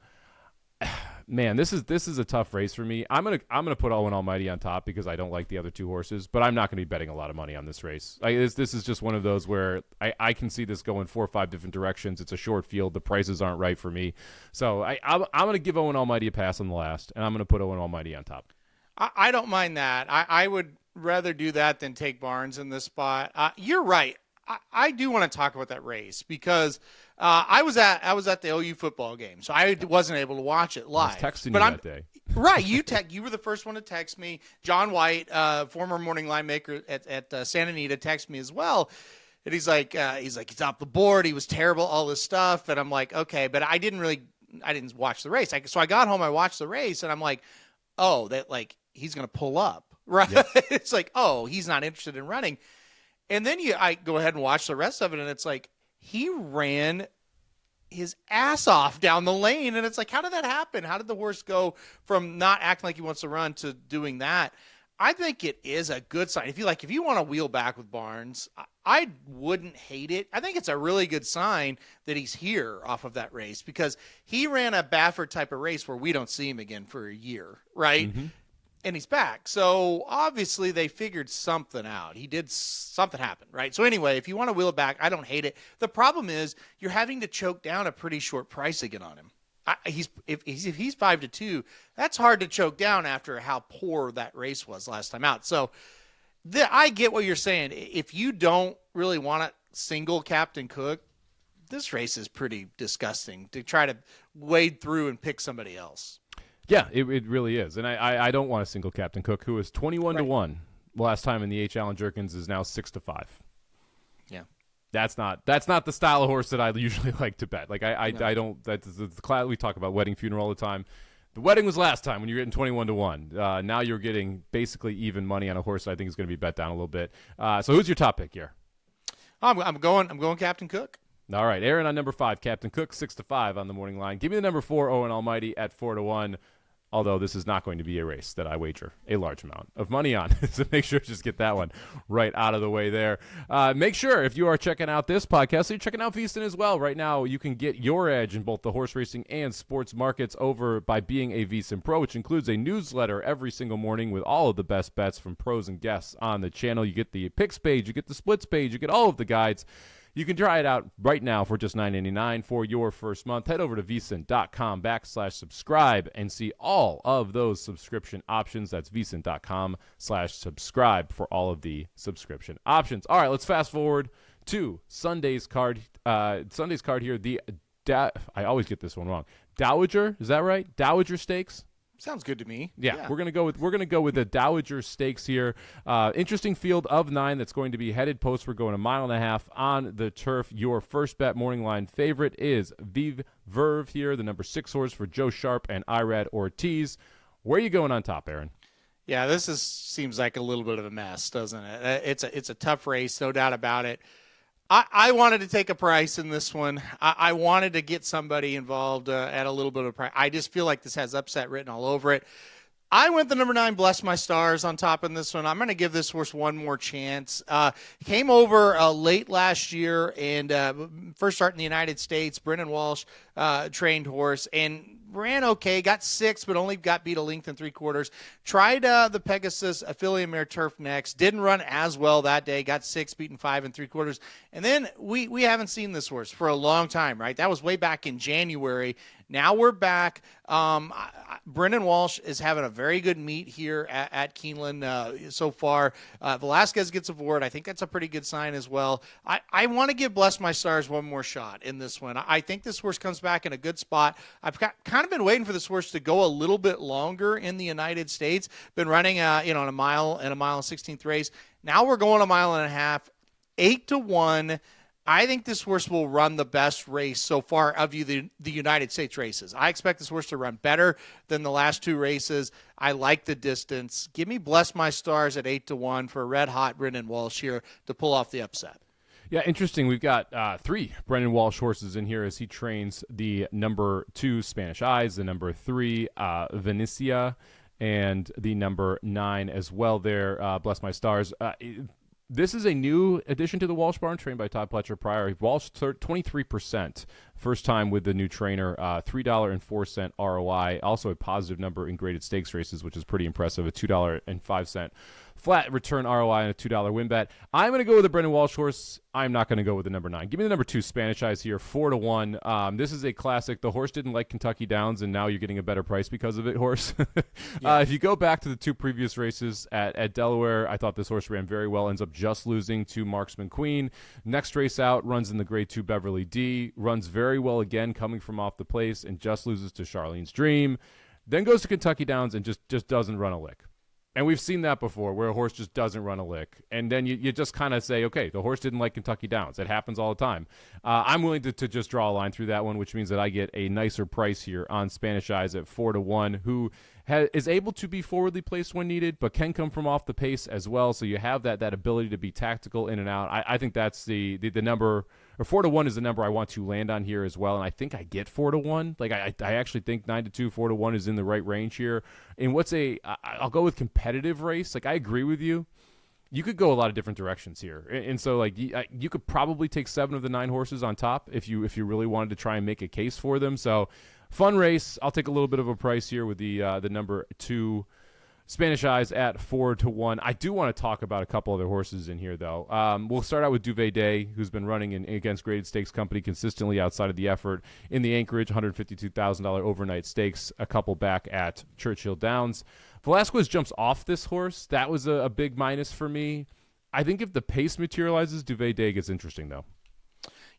man, this is a tough race for me. I'm gonna put Owen Almighty on top because I don't like the other two horses, but I'm not gonna be betting a lot of money on this race. This is just one of those where I can see this going 4 or 5 different directions. It's a short field. The prices aren't right for me, so I'm gonna give Owen Almighty a pass on the last, and I'm gonna put Owen Almighty on top. I don't mind that. I would rather do that than take Barnes in this spot. You're right. I do want to talk about that race because I was at the OU football game, so I wasn't able to watch it live. I was texting you that day. Right, you were the first one to text me. John White, former morning line maker at Santa Anita, texted me as well, and he's like he's off the board. He was terrible, all this stuff, and I'm like, okay, but I didn't watch the race. So I got home, I watched the race, and I'm like, oh, that he's gonna pull up, right? Yep. It's like, oh, he's not interested in running. And then I go ahead and watch the rest of it, and it's like he ran his ass off down the lane, and it's like, how did that happen? How did the horse go from not acting like he wants to run to doing that? I think it is a good sign. If you want to wheel back with Barnes, I wouldn't hate it. I think it's a really good sign that he's here off of that race because he ran a Baffert type of race where we don't see him again for a year, right? Mm-hmm. And he's back. So obviously they figured something out. Something happened, right? So anyway, if you want to wheel it back, I don't hate it. The problem is you're having to choke down a pretty short price again on him. If he's 5-2, that's hard to choke down after how poor that race was last time out. So I get what you're saying. If you don't really want to single Captain Cook, this race is pretty disgusting to try to wade through and pick somebody else. Yeah, it really is. And I don't want a single Captain Cook, who was 21-1 last time in the H. Allen Jerkins, is now 6-5. Yeah. That's not the style of horse that I usually like to bet. I don't, that's the class we talk about wedding funeral all the time. The wedding was last time when you were getting 21-1. Now you're getting basically even money on a horse that I think is going to be bet down a little bit. So who's your top pick here? I'm going Captain Cook. All right, Aaron on number 5, Captain Cook, 6-5 on the morning line. Give me the number 4, Owen Almighty at 4-1. although this is not going to be a race that I wager a large amount of money on. So make sure to just get that one right out of the way there. Make sure if you are checking out this podcast, so you're checking out VSiN as well. Right now, you can get your edge in both the horse racing and sports markets over by being a VSiN Pro, which includes a newsletter every single morning with all of the best bets from pros and guests on the channel. You get the picks page, you get the splits page, you get all of the guides. You can try it out right now for just $9.99 for your first month. Head over to vsin.com/subscribe and see all of those subscription options. That's vsin.com/subscribe for all of the subscription options. All right, let's fast forward to Sunday's card. Sunday's card here. I always get this one wrong. Dowager, is that right? Dowager Stakes. Sounds good to me. Yeah, we're gonna go with the Dowager Stakes here. Interesting field of 9 that's going to be headed post. We're going 1.5 miles on the turf. Your first bet morning line favorite is Vive Verve here, the number 6 horse for Joe Sharp and Irad Ortiz. Where are you going on top, Aaron? Yeah, this seems like a little bit of a mess, doesn't it? It's a tough race, no doubt about it. I wanted to take a price in this one. I wanted to get somebody involved at a little bit of a price. I just feel like this has upset written all over it. I went the number 9, Bless My Stars, on top in this one. I'm going to give this horse one more chance. Came over late last year and first start in the United States. Brennan Walsh trained horse and ran okay, got 6, but only got beat a length and 3/4. Tried the Pegasus Affiliate Mare Turf next. Didn't run as well that day. Got 6, beaten 5 3/4. And then we haven't seen this horse for a long time, right? That was way back in January. Now we're back. Brennan Walsh is having a very good meet here at Keeneland so far. Velasquez gets aboard. I think that's a pretty good sign as well. I want to give Bless My Stars one more shot in this one. I think this horse comes back in a good spot. I've kind of been waiting for this horse to go a little bit longer in the United States. Been running in a mile and 16th race. Now we're going 1.5 miles, 8-1. I think this horse will run the best race so far of the United States races. I expect this horse to run better than the last 2 races. I like the distance. Give me Bless My Stars at 8-1 for a red-hot Brennan Walsh here to pull off the upset. Yeah, interesting. We've got 3 Brennan Walsh horses in here as he trains the number 2 Spanish Eyes, the number 3 Venecia, and the number 9 as well there, Bless My Stars. This is a new addition to the Walsh barn, trained by Todd Pletcher prior. Walsh 23%, first time with the new trainer, $3.04 ROI. Also a positive number in graded stakes races, which is pretty impressive, a $2.05 flat return ROI and a $2 win bet. I'm going to go with the Brennan Walsh horse. I'm not going to go with the number 9. Give me the number 2 Spanish Eyes here, 4-1. This is a classic. The horse didn't like Kentucky Downs, and now you're getting a better price because of it, horse. If you go back to the 2 previous races at Delaware, I thought this horse ran very well, ends up just losing to Marksman Queen. Next race out, runs in the grade 2 Beverly D, runs very well again coming from off the place, and just loses to Charlene's Dream. Then goes to Kentucky Downs and just doesn't run a lick. And we've seen that before, where a horse just doesn't run a lick. And then you just kind of say, okay, the horse didn't like Kentucky Downs. It happens all the time. I'm willing to just draw a line through that one, which means that I get a nicer price here on Spanish Eyes at 4-1, who is able to be forwardly placed when needed, but can come from off the pace as well. So you have that ability to be tactical in and out. I think that's the number, or 4-1 is the number I want to land on here as well. And I think I get 4-1. Like I actually think 9-2, 4-1 is in the right range here. And I'll go with competitive race. Like I agree with you. You could go a lot of different directions here. And so like you could probably take 7 of the 9 horses on top if you really wanted to try and make a case for them. So fun race. I'll take a little bit of a price here with the number 2 Spanish Eyes at 4-1. I do want to talk about a couple other horses in here, though. We'll start out with Duvet Day, who's been running against Graded Stakes Company consistently outside of the effort in the Anchorage $152,000 overnight stakes, a couple back at Churchill Downs. Velasquez jumps off this horse. That was a big minus for me. I think if the pace materializes, Duvet Day gets interesting, though.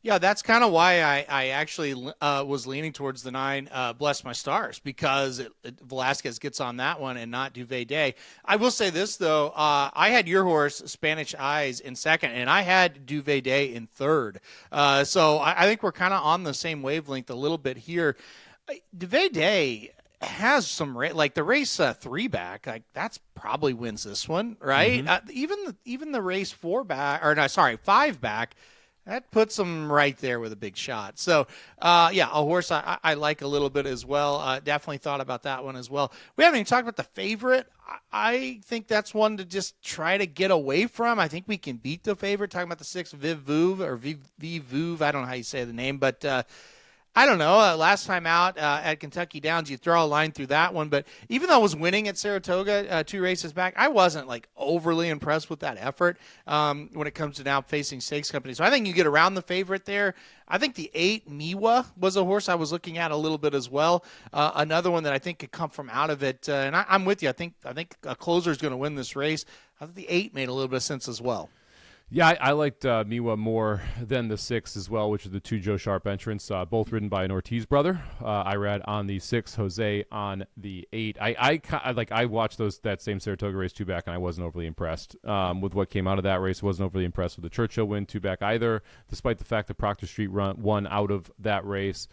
Yeah, that's kind of why I actually was leaning towards the 9, Bless My Stars, because Velasquez gets on that one and not Duvet Day. I will say this, though. I had your horse, Spanish Eyes, in second, and I had Duvet Day in third. So I think we're kind of on the same wavelength a little bit here. Duvet Day has some like the race 3 back, like that's probably wins this one, right? Even the race 5 back. That puts him right there with a big shot. So, a horse I like a little bit as well. Definitely thought about that one as well. We haven't even talked about the favorite. I think that's one to just try to get away from. I think we can beat the favorite. Talking about the 6, Viv Vuv, or Viv. I don't know how you say the name, but I don't know. Last time out at Kentucky Downs, you throw a line through that one. But even though I was winning at Saratoga 2 races back, I wasn't like overly impressed with that effort when it comes to now facing stakes companies. So I think you get around the favorite there. I think the 8, Miwa, was a horse I was looking at a little bit as well. Another one that I think could come from out of it. And I'm with you. I think a closer is going to win this race. I think the 8 made a little bit of sense as well. Yeah, I liked Miwa more than the 6 as well, which are the 2 Joe Sharp entrants, both ridden by an Ortiz brother. Irad on the 6, Jose on the 8. I watched that same Saratoga race 2 back, and I wasn't overly impressed with what came out of that race. Wasn't overly impressed with the Churchill win 2 back either, despite the fact that Proctor Street won out of that race.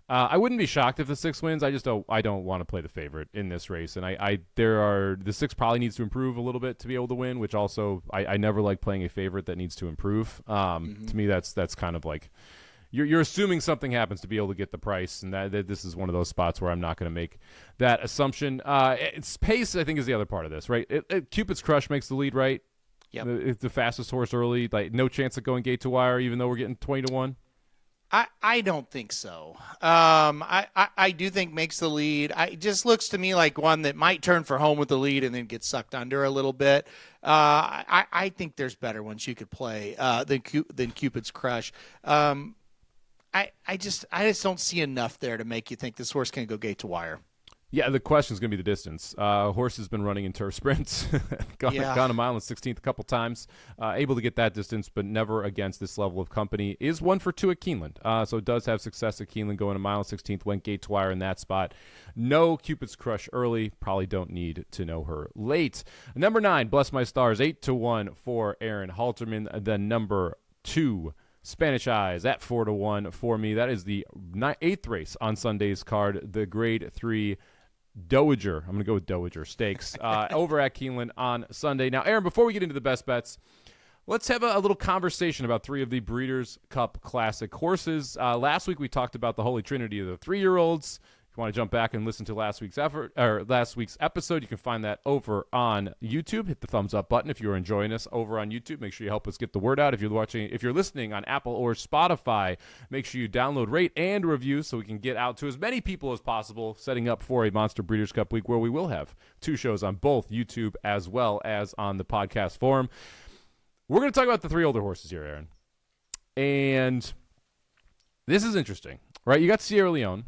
I wouldn't be shocked if the 6 wins. I don't want to play the favorite in this race, and the 6 probably needs to improve a little bit to be able to win, which also I never like playing a favorite that needs to improve. To me, that's kind of like you're assuming something happens to be able to get the price, and that this is one of those spots where I'm not going to make that assumption. It's pace, I think, is the other part of this, right? Cupid's Crush makes the lead, right? Yep. It's the fastest horse early, like no chance of going gate to wire, even though we're getting 20-1. I don't think so. I do think makes the lead. It just looks to me like one that might turn for home with the lead and then get sucked under a little bit. I think there's better ones you could play than Cupid's Crush. I just don't see enough there to make you think this horse can go gate to wire. Yeah, the question is going to be the distance. Horse has been running in turf sprints, gone a mile and 16th a couple times, able to get that distance, but never against this level of company. Is 1 for 2 at Keeneland, so it does have success at Keeneland, going a mile and 16th, went gate to wire in that spot. No Cupid's Crush early, probably don't need to know her late. Number 9, Bless My Stars, 8-1 for Aaron Halterman. The number 2, Spanish Eyes at 4-1 for me. That is the 8th race on Sunday's card, the Grade 3 Dowager. I'm going to go with Dowager Stakes over at Keeneland on Sunday. Now, Aaron, before we get into the best bets, let's have a little conversation about 3 of the Breeders' Cup Classic horses. Last week we talked about the Holy Trinity of the 3-year-olds. If you want to jump back and listen to last week's episode, you can find that over on YouTube. Hit the thumbs up button if you're enjoying us over on YouTube. Make sure you help us get the word out. If you're listening on Apple or Spotify, make sure you download, rate, and review so we can get out to as many people as possible, setting up for a Monster Breeders' Cup week where we will have 2 shows on both YouTube as well as on the podcast forum. We're going to talk about the 3 older horses here, Aaron. And this is interesting, right? You got Sierra Leone,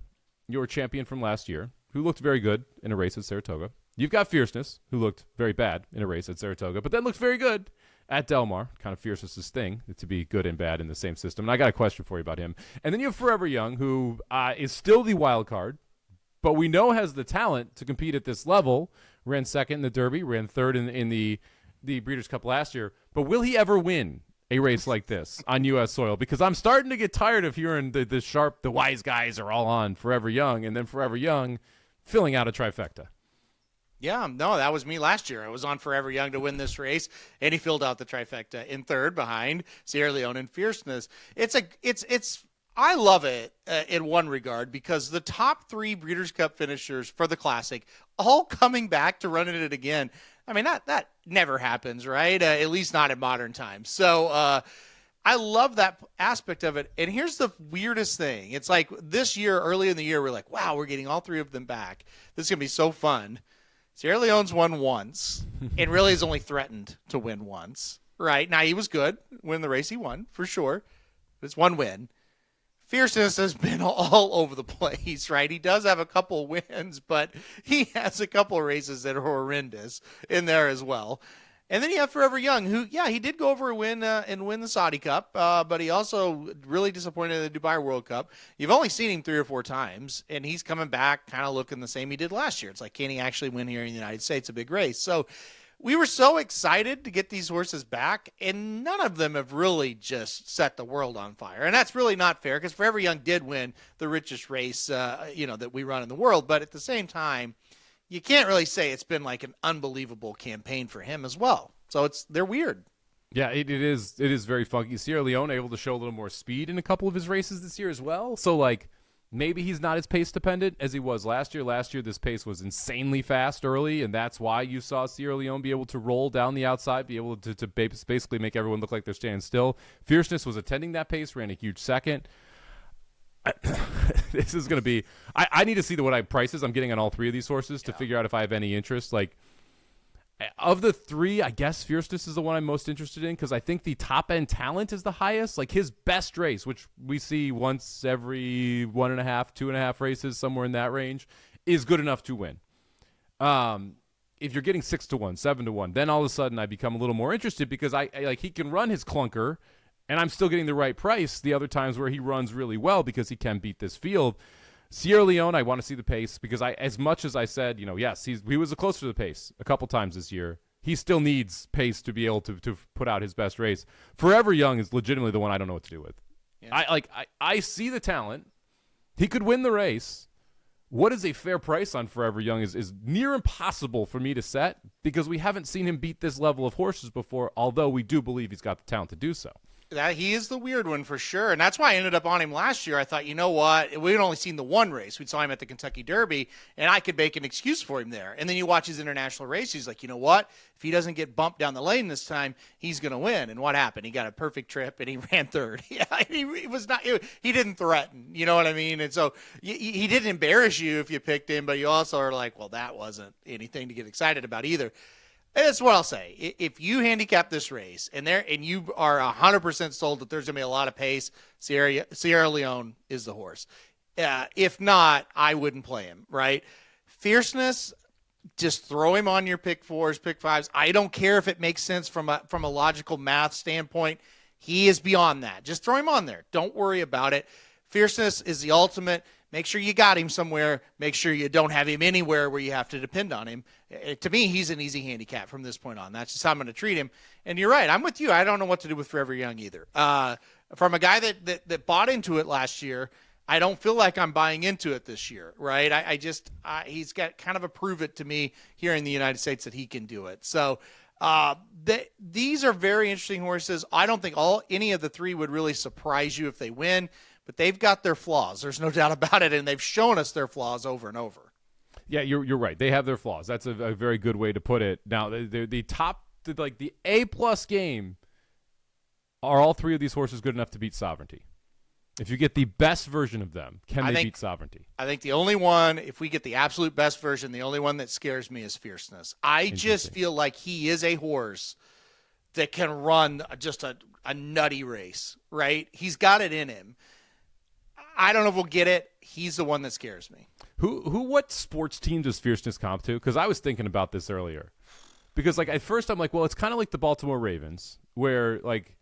your champion from last year, who looked very good in a race at Saratoga. You've got Fierceness, who looked very bad in a race at Saratoga, but then looked very good at Del Mar. Kind of Fierceness's thing, to be good and bad in the same system. And I got a question for you about him. And then you have Forever Young, who is still the wild card, but we know has the talent to compete at this level. Ran second in the Derby, ran third in the Breeders' Cup last year. But will he ever win a race like this on U.S. soil? Because I'm starting to get tired of hearing the wise guys are all on Forever Young, and then Forever Young filling out a trifecta. Yeah, no, that was me last year. I was on Forever Young to win this race, and he filled out the trifecta in third behind Sierra Leone and Fierceness. I love it in one regard because the top 3 Breeders' Cup finishers for the Classic all coming back to running it again. I mean, that never happens, right? At least not in modern times. So I love that aspect of it. And here's the weirdest thing. It's like this year, early in the year, we're like, wow, we're getting all 3 of them back. This is going to be so fun. Sierra Leone's won once and really has only threatened to win once, right? Now, he was good when the race he won, for sure. It's 1 win. Fierceness has been all over the place, right? He does have a couple wins, but he has a couple races that are horrendous in there as well. And then you have Forever Young, who, he did go over and win the Saudi Cup, but he also really disappointed in the Dubai World Cup. You've only seen him 3 or 4 times, and he's coming back kind of looking the same he did last year. It's like, can he actually win here in the United States, a big race? So we were so excited to get these horses back, and none of them have really just set the world on fire. And that's really not fair because Forever Young did win the richest race, that we run in the world. But at the same time, you can't really say it's been like an unbelievable campaign for him as well. So they're weird. Yeah, it is very funky. Sierra Leone able to show a little more speed in a couple of his races this year as well. So, like, maybe he's not as pace dependent as he was last year. Last year, this pace was insanely fast early, and that's why you saw Sierra Leone be able to roll down the outside, be able to basically make everyone look like they're standing still. Fierceness was attending that pace, ran a huge second. This is going to be – I need to see what prices I'm getting on all three of these horses to figure out if I have any interest. Like, of the three, I guess Fierceness is the one I'm most interested in because I think the top-end talent is the highest. Like, his best race, which we see once every 1.5, 2.5 races, somewhere in that range, is good enough to win. If you're getting 6-1, 7-1, then all of a sudden I become a little more interested because I like he can run his clunker, and I'm still getting the right price the other times where he runs really well because he can beat this field. Sierra Leone, I want to see the pace because as much as I said, yes, he was closer to the pace a couple times this year. He still needs pace to be able to put out his best race. Forever Young is legitimately the one I don't know what to do with. Yeah. I see the talent. He could win the race. What is a fair price on Forever Young is near impossible for me to set because we haven't seen him beat this level of horses before, although we do believe he's got the talent to do so. He is the weird one for sure, and that's why I ended up on him last year. I thought, you know what, we had only seen the one race. We saw him at the Kentucky Derby, and I could make an excuse for him there. And then you watch his international race, he's like, you know what, if he doesn't get bumped down the lane this time, he's going to win. And what happened? He got a perfect trip, and he ran third. He didn't threaten, you know what I mean? And so he didn't embarrass you if you picked him, but you also are like, well, that wasn't anything to get excited about either. That's what I'll say. If you handicap this race and you are 100% sold that there's going to be a lot of pace, Sierra Leone is the horse. If not, I wouldn't play him, right? Fierceness, just throw him on your pick fours, pick fives. I don't care if it makes sense from a logical math standpoint. He is beyond that. Just throw him on there. Don't worry about it. Fierceness is the ultimate. Make sure you got him somewhere. Make sure you don't have him anywhere where you have to depend on him. To me, he's an easy handicap from this point on. That's just how I'm going to treat him. And you're right. I'm with you. I don't know what to do with Forever Young either. From a guy that bought into it last year, I don't feel like I'm buying into it this year, right? He's got kind of a prove it to me here in the United States that he can do it. So these are very interesting horses. I don't think any of the three would really surprise you if they win. But they've got their flaws. There's no doubt about it, and they've shown us their flaws over and over. Yeah, you're right. They have their flaws. That's a very good way to put it. Now, the top, like the A-plus game, are all three of these horses good enough to beat Sovereignty? If you get the best version of them, can they beat Sovereignty? I think the only one, if we get the absolute best version, the only one that scares me is Fierceness. I just feel like he is a horse that can run just a nutty race, right? He's got it in him. I don't know if we'll get it. He's the one that scares me. What sports team does Fierceness comp to? Because I was thinking about this earlier. Because like at first I'm like, well, it's kind of like the Baltimore Ravens, where like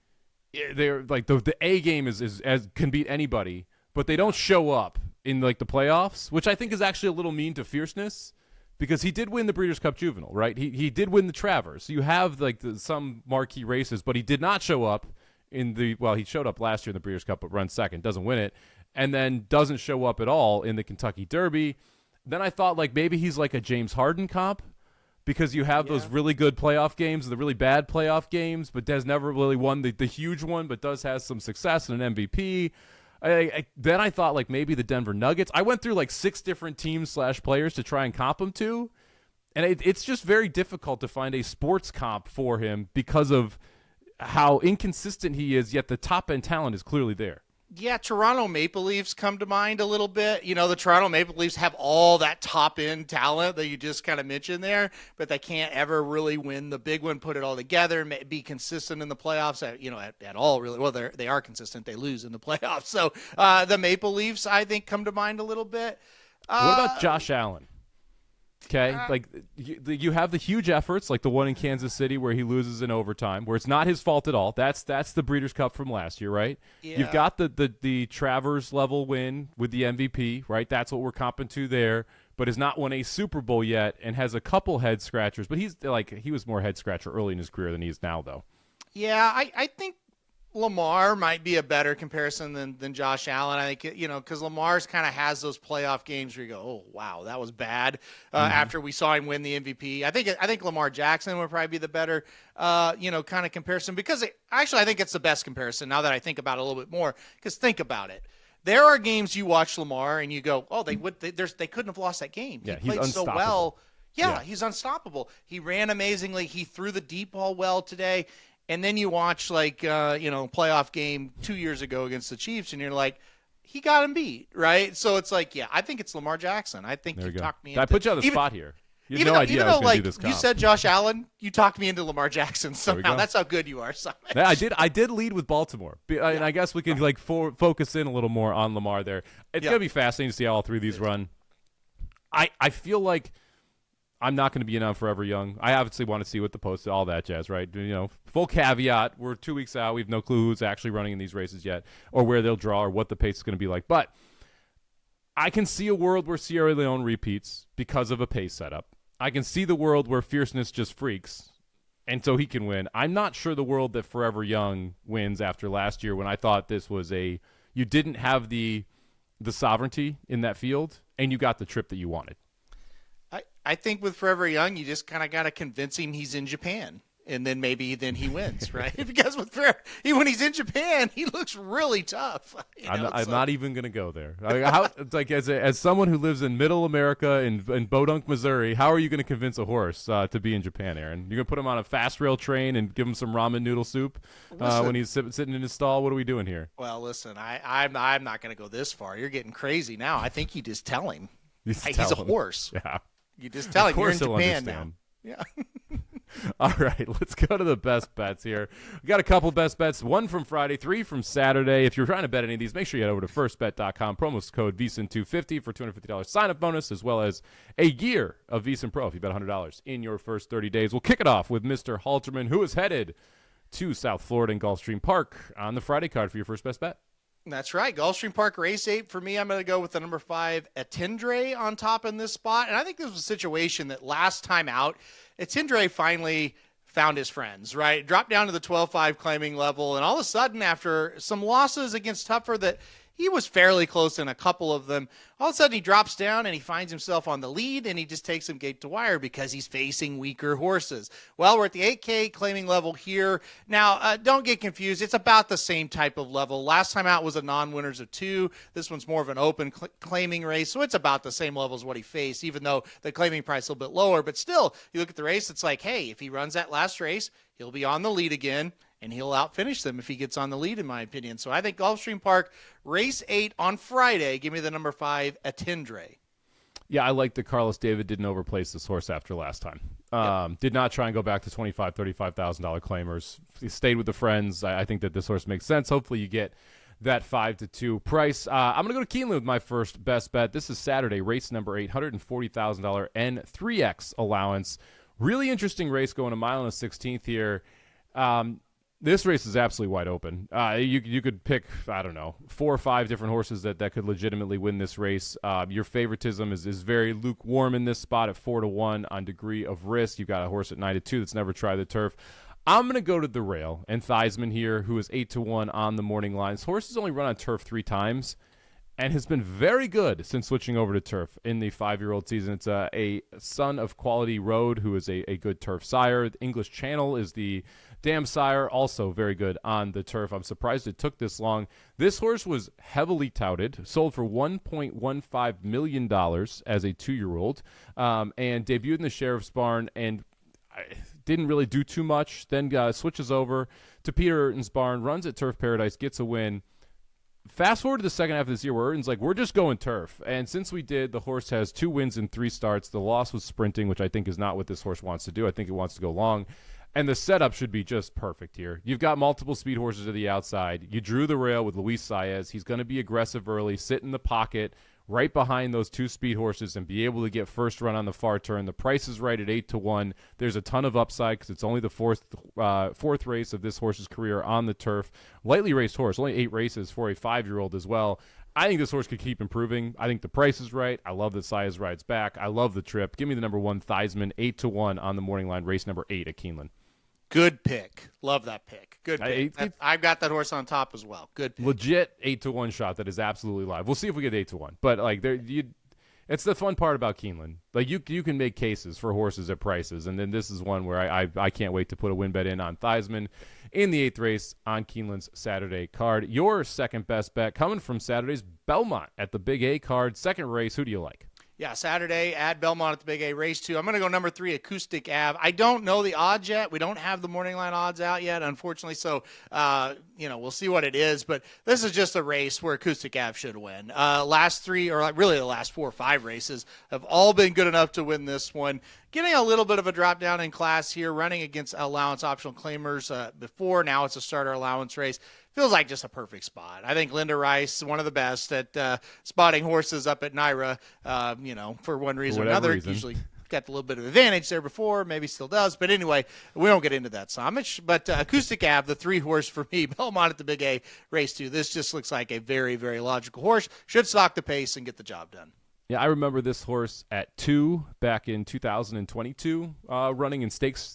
they're like the A game is can beat anybody, but they don't show up in like the playoffs, which I think is actually a little mean to Fierceness. Because he did win the Breeders' Cup Juvenile, right? He did win the Travers. So you have like some marquee races, but he did not show up he showed up last year in the Breeders' Cup, but runs second, doesn't win it. And then doesn't show up at all in the Kentucky Derby. Then I thought like maybe he's like a James Harden comp because you have those really good playoff games, the really bad playoff games, but has never really won the huge one, but does have some success and an MVP. Then I thought like maybe the Denver Nuggets. I went through like 6 different teams / players to try and comp him to, and it's just very difficult to find a sports comp for him because of how inconsistent he is, yet the top-end talent is clearly there. Yeah, Toronto Maple Leafs come to mind a little bit. You know, the Toronto Maple Leafs have all that top-end talent that you just kind of mentioned there, but they can't ever really win the big one, put it all together, be consistent in the playoffs at all, really. Well, they are consistent. They lose in the playoffs. So the Maple Leafs, I think, come to mind a little bit. What about Josh Allen? Okay, like you have the huge efforts, like the one in Kansas City where he loses in overtime, where it's not his fault at all. That's the Breeders' Cup from last year, right? Yeah. You've got the Travers level win with the MVP, right? That's what we're comping to there, but has not won a Super Bowl yet and has a couple head scratchers. But he was more head scratcher early in his career than he is now, though. Yeah, I think Lamar might be a better comparison than Josh Allen. I think, because Lamar's kind of has those playoff games where you go, oh, wow, that was bad. After we saw him win the MVP, I think Lamar Jackson would probably be the better, kind of comparison, because I think it's the best comparison now that I think about it a little bit more, because think about it. There are games you watch Lamar and you go, oh, they couldn't have lost that game. Yeah, he played he's so well. Yeah, he's unstoppable. He ran amazingly. He threw the deep ball well today. And then you watch playoff game 2 years ago against the Chiefs, and you're like, he got him beat, right? So it's like, yeah, I think it's Lamar Jackson. I think you talked me into. I put you on the spot here. You had no idea I was going to do this comp. You said Josh Allen, you talked me into Lamar Jackson somehow. That's how good you are, Somich. Yeah, I did lead with Baltimore, and I guess we can focus in a little more on Lamar there. It's going to be fascinating to see how all three of these run. I feel like I'm not going to be in on Forever Young. I obviously want to see what the post, all that jazz, right? Full caveat, we're 2 weeks out. We have no clue who's actually running in these races yet, or where they'll draw, or what the pace is going to be like. But I can see a world where Sierra Leone repeats because of a pace setup. I can see the world where Fierceness just freaks, and so he can win. I'm not sure the world that Forever Young wins after last year, when I thought this was you didn't have the sovereignty in that field, and you got the trip that you wanted. I think with Forever Young, you just kind of got to convince him he's in Japan, and then then he wins, right? Because when he's in Japan, he looks really tough. I'm not even going to go there. As someone who lives in Middle America in Bodunk, Missouri, how are you going to convince a horse to be in Japan, Aaron? You're going to put him on a fast rail train and give him some ramen noodle soup when he's sitting in his stall? What are we doing here? Well, listen, I'm not going to go this far. You're getting crazy now. I think you just tell him. He's a horse. Yeah. You just tell him you're in Japan now. Yeah. All right, let's go to the best bets here. We got a couple best bets, 1 from Friday, 3 from Saturday. If you're trying to bet any of these, make sure you head over to firstbet.com. Promo code VSiN250 for $250 sign-up bonus, as well as a year of VSiN Pro if you bet $100 in your first 30 days. We'll kick it off with Mr. Halterman, who is headed to South Florida and Gulfstream Park on the Friday card for your first best bet. That's right. Gulfstream Park Race 8. For me, I'm going to go with the number 5, Attendre, on top in this spot. And I think this was a situation that last time out, Attendre finally found his friends, right? Dropped down to the 12-5 claiming level. And all of a sudden, after some losses against Tupper that he was fairly close in a couple of them, all of a sudden he drops down and he finds himself on the lead, and he just takes him gate to wire because he's facing weaker horses. Well, we're at the 8K claiming level here. Now, don't get confused. It's about the same type of level. Last time out was a non-winners of 2. This one's more of an open claiming race, so it's about the same level as what he faced, even though the claiming price is a little bit lower. But still, you look at the race, it's like, hey, if he runs that last race, he'll be on the lead again, and he'll outfinish them if he gets on the lead, in my opinion. So I think Gulfstream Park, Race 8 on Friday. Give me the number 5, Attendre. Yeah, I like that Carlos David didn't overplace this horse after last time. Did not try and go back to $25,000, $35,000 claimers. He stayed with the friends. I think that this horse makes sense. Hopefully you get that 5-2 price. I'm going to go to Keeneland with my first best bet. This is Saturday, race number 8, $140,000 and 3X allowance. Really interesting race going a mile and a 16th here. This race is absolutely wide open. You could pick, I don't know, 4 or 5 different horses that could legitimately win this race. Your favoritism is very lukewarm in this spot at 4-1 on degree of risk. You've got a horse at 9-2 that's never tried the turf. I'm going to go to the rail and Theismann here, who is 8-1 on the morning line. This horse has only run on turf 3 times and has been very good since switching over to turf in the 5-year-old season. It's a son of Quality Road, who is a good turf sire. The English Channel is the dam sire, also very good on the turf. I'm surprised it took this long. This horse was heavily touted, sold for $1.15 million as a 2-year-old, and debuted in the Sheriff's Barn and didn't really do too much. Then switches over to Peter Urton's barn, runs at Turf Paradise, gets a win. Fast forward to the second half of this year where Urton's like, we're just going turf. And since we did, the horse has 2 wins in 3 starts. The loss was sprinting, which I think is not what this horse wants to do. I think it wants to go long. And the setup should be just perfect here. You've got multiple speed horses to the outside. You drew the rail with Luis Saez. He's going to be aggressive early, sit in the pocket right behind those 2 speed horses and be able to get first run on the far turn. The price is right at 8-1. There's a ton of upside because it's only the fourth race of this horse's career on the turf. Lightly raced horse, only 8 races for a 5-year-old as well. I think this horse could keep improving. I think the price is right. I love that Saez rides back. I love the trip. Give me the number 1, Theismann, 8-1 on the morning line, race number 8 at Keeneland. Good pick. Love that pick. Good pick. I've got that horse on top as well. Good pick. Legit 8-1 shot that is absolutely live. We'll see if we get 8-1. But like it's the fun part about Keeneland. Like you can make cases for horses at prices, and then this is one where I can't wait to put a win bet in on Theismann in the 8th race on Keeneland's Saturday card. Your second best bet coming from Saturday's Belmont at the Big A card. Second race, who do you like? Yeah, Saturday at Belmont at the Big A, race 2. I'm going to go number 3, Acoustic Ave. I don't know the odds yet. We don't have the morning line odds out yet, unfortunately. So, we'll see what it is. But this is just a race where Acoustic Ave should win. Last 3, or really the last 4 or 5 races, have all been good enough to win this one. Getting a little bit of a drop down in class here, running against allowance optional claimers before. Now it's a starter allowance race. Feels like just a perfect spot. I think Linda Rice, one of the best at spotting horses up at NYRA, for one reason or another. Usually got a little bit of advantage there before, maybe still does. But anyway, we won't get into that, Somich. But Acoustic Ave, the 3 horse for me, Belmont at the Big A, race 2. This just looks like a very, very logical horse. Should stock the pace and get the job done. Yeah, I remember this horse at 2 back in 2022, running in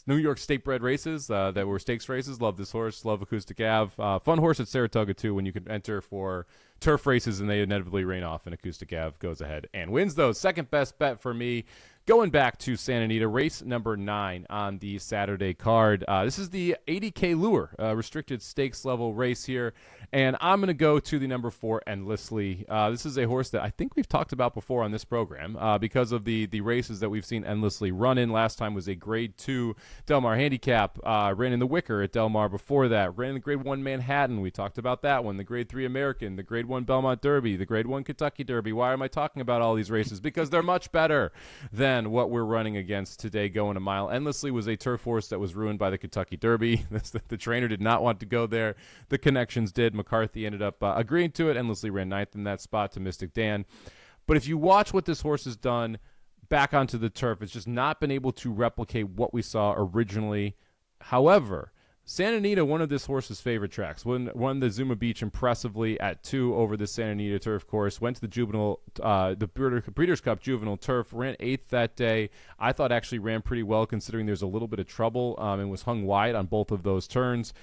New York state-bred races that were stakes races. Love this horse. Love Acoustic Ave. Fun horse at Saratoga, too, when you can enter for turf races and they inevitably rain off, and Acoustic Ave goes ahead and wins those. Second best bet for me, going back to Santa Anita, race number 9 on the Saturday card. This is the 80K Lure, restricted stakes level race here. And I'm going to go to the number 4, Endlessly. This is a horse that I think we've talked about before on this program because of the races that we've seen Endlessly run in. Last time was a Grade 2 Del Mar handicap. Ran in the Wicker at Del Mar before that. Ran in the Grade 1 Manhattan. We talked about that one. The Grade 3 American, the Grade 1 Belmont Derby, the Grade 1 Kentucky Derby. Why am I talking about all these races? Because they're much better than what we're running against today going a mile. Endlessly was a turf horse that was ruined by the Kentucky Derby. The trainer did not want to go there. The connections did. McCarthy ended up agreeing to it. Endlessly ran 9th in that spot to Mystic Dan. But if you watch what this horse has done back onto the turf, it's just not been able to replicate what we saw originally. However, Santa Anita, one of this horse's favorite tracks, won the Zuma Beach impressively at 2 over the Santa Anita turf course, went to the Juvenile, the Breeders' Cup Juvenile turf, ran 8th that day. I thought actually ran pretty well considering there's a little bit of trouble and was hung wide on both of those turns.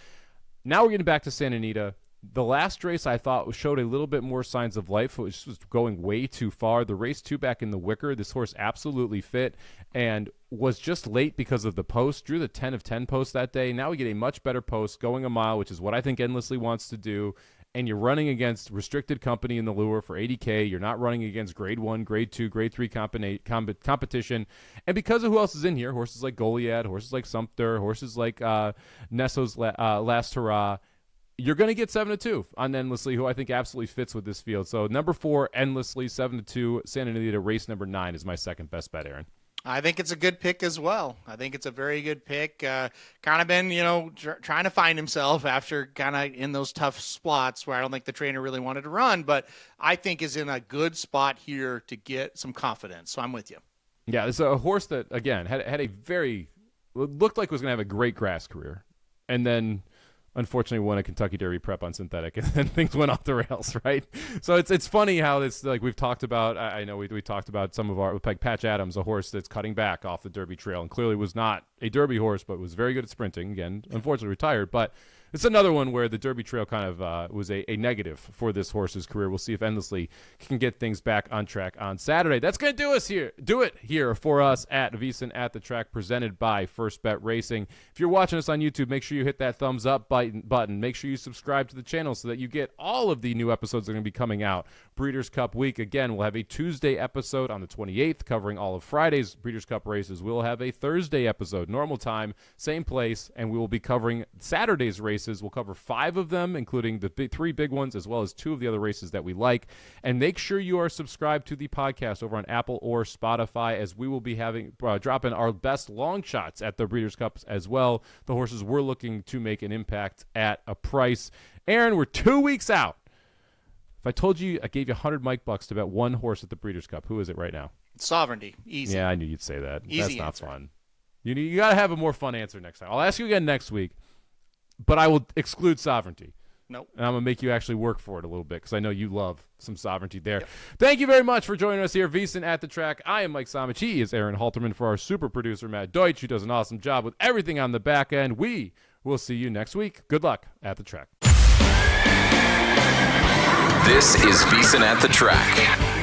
Now we're getting back to Santa Anita. The last race I thought showed a little bit more signs of life. It was going way too far. The race 2 back in the Wicker, this horse absolutely fit and was just late because of the post. Drew the 10 of 10 post that day. Now we get a much better post going a mile, which is what I think Endlessly wants to do. And you're running against restricted company in the lure for 80K. You're not running against Grade 1, Grade 2, Grade 3 competition. And because of who else is in here, horses like Goliad, horses like Sumter, horses like Nysos Last Hurrah, you're going to get 7-2 on Endlessly, who I think absolutely fits with this field. So number 4, Endlessly, 7-2. Santa Anita, race number 9 is my second best bet, Aaron. I think it's a good pick as well. I think it's a very good pick. Kind of been, trying to find himself after kind of in those tough spots where I don't think the trainer really wanted to run, but I think is in a good spot here to get some confidence. So I'm with you. Yeah, it's a horse that, again, had a looked like was going to have a great grass career. And then unfortunately won a Kentucky Derby prep on synthetic, and then things went off the rails, right? So it's funny how it's like we've talked about. I know we talked about some of our, like Patch Adams, a horse that's cutting back off the Derby trail and clearly was not a Derby horse, but was very good at sprinting. Again, unfortunately retired, but it's another one where the Derby trail kind of was a negative for this horse's career. We'll see if Endlessly can get things back on track on Saturday. That's going to do it here for us at VSiN at the Track, presented by First Bet Racing. If you're watching us on YouTube, make sure you hit that thumbs up button. Make sure you subscribe to the channel so that you get all of the new episodes that are going to be coming out. Breeders' Cup week, again, we'll have a Tuesday episode on the 28th covering all of Friday's Breeders' Cup races. We'll have a Thursday episode, normal time, same place, and we will be covering Saturday's races. We'll cover 5 of them, including the 3 big ones, as well as 2 of the other races that we like. And make sure you are subscribed to the podcast over on Apple or Spotify, as we will be dropping our best long shots at the Breeders' Cups as well. The horses we're looking to make an impact at a price. Aaron, we're 2 weeks out. If I told you I gave you 100 mic bucks to bet one horse at the Breeders' Cup, who is it right now? Sovereignty. Easy. Yeah, I knew you'd say that. Easy. That's not fun. You got to have a more fun answer next time. I'll ask you again next week, but I will exclude Sovereignty. Nope. And I'm going to make you actually work for it a little bit because I know you love some sovereignty there. Yep. Thank you very much for joining us here, VSiN at the Track. I am Mike Somich. He is Aaron Halterman for our super producer, Matt Deutsch, who does an awesome job with everything on the back end. We will see you next week. Good luck at the track. This is VSiN at the Track.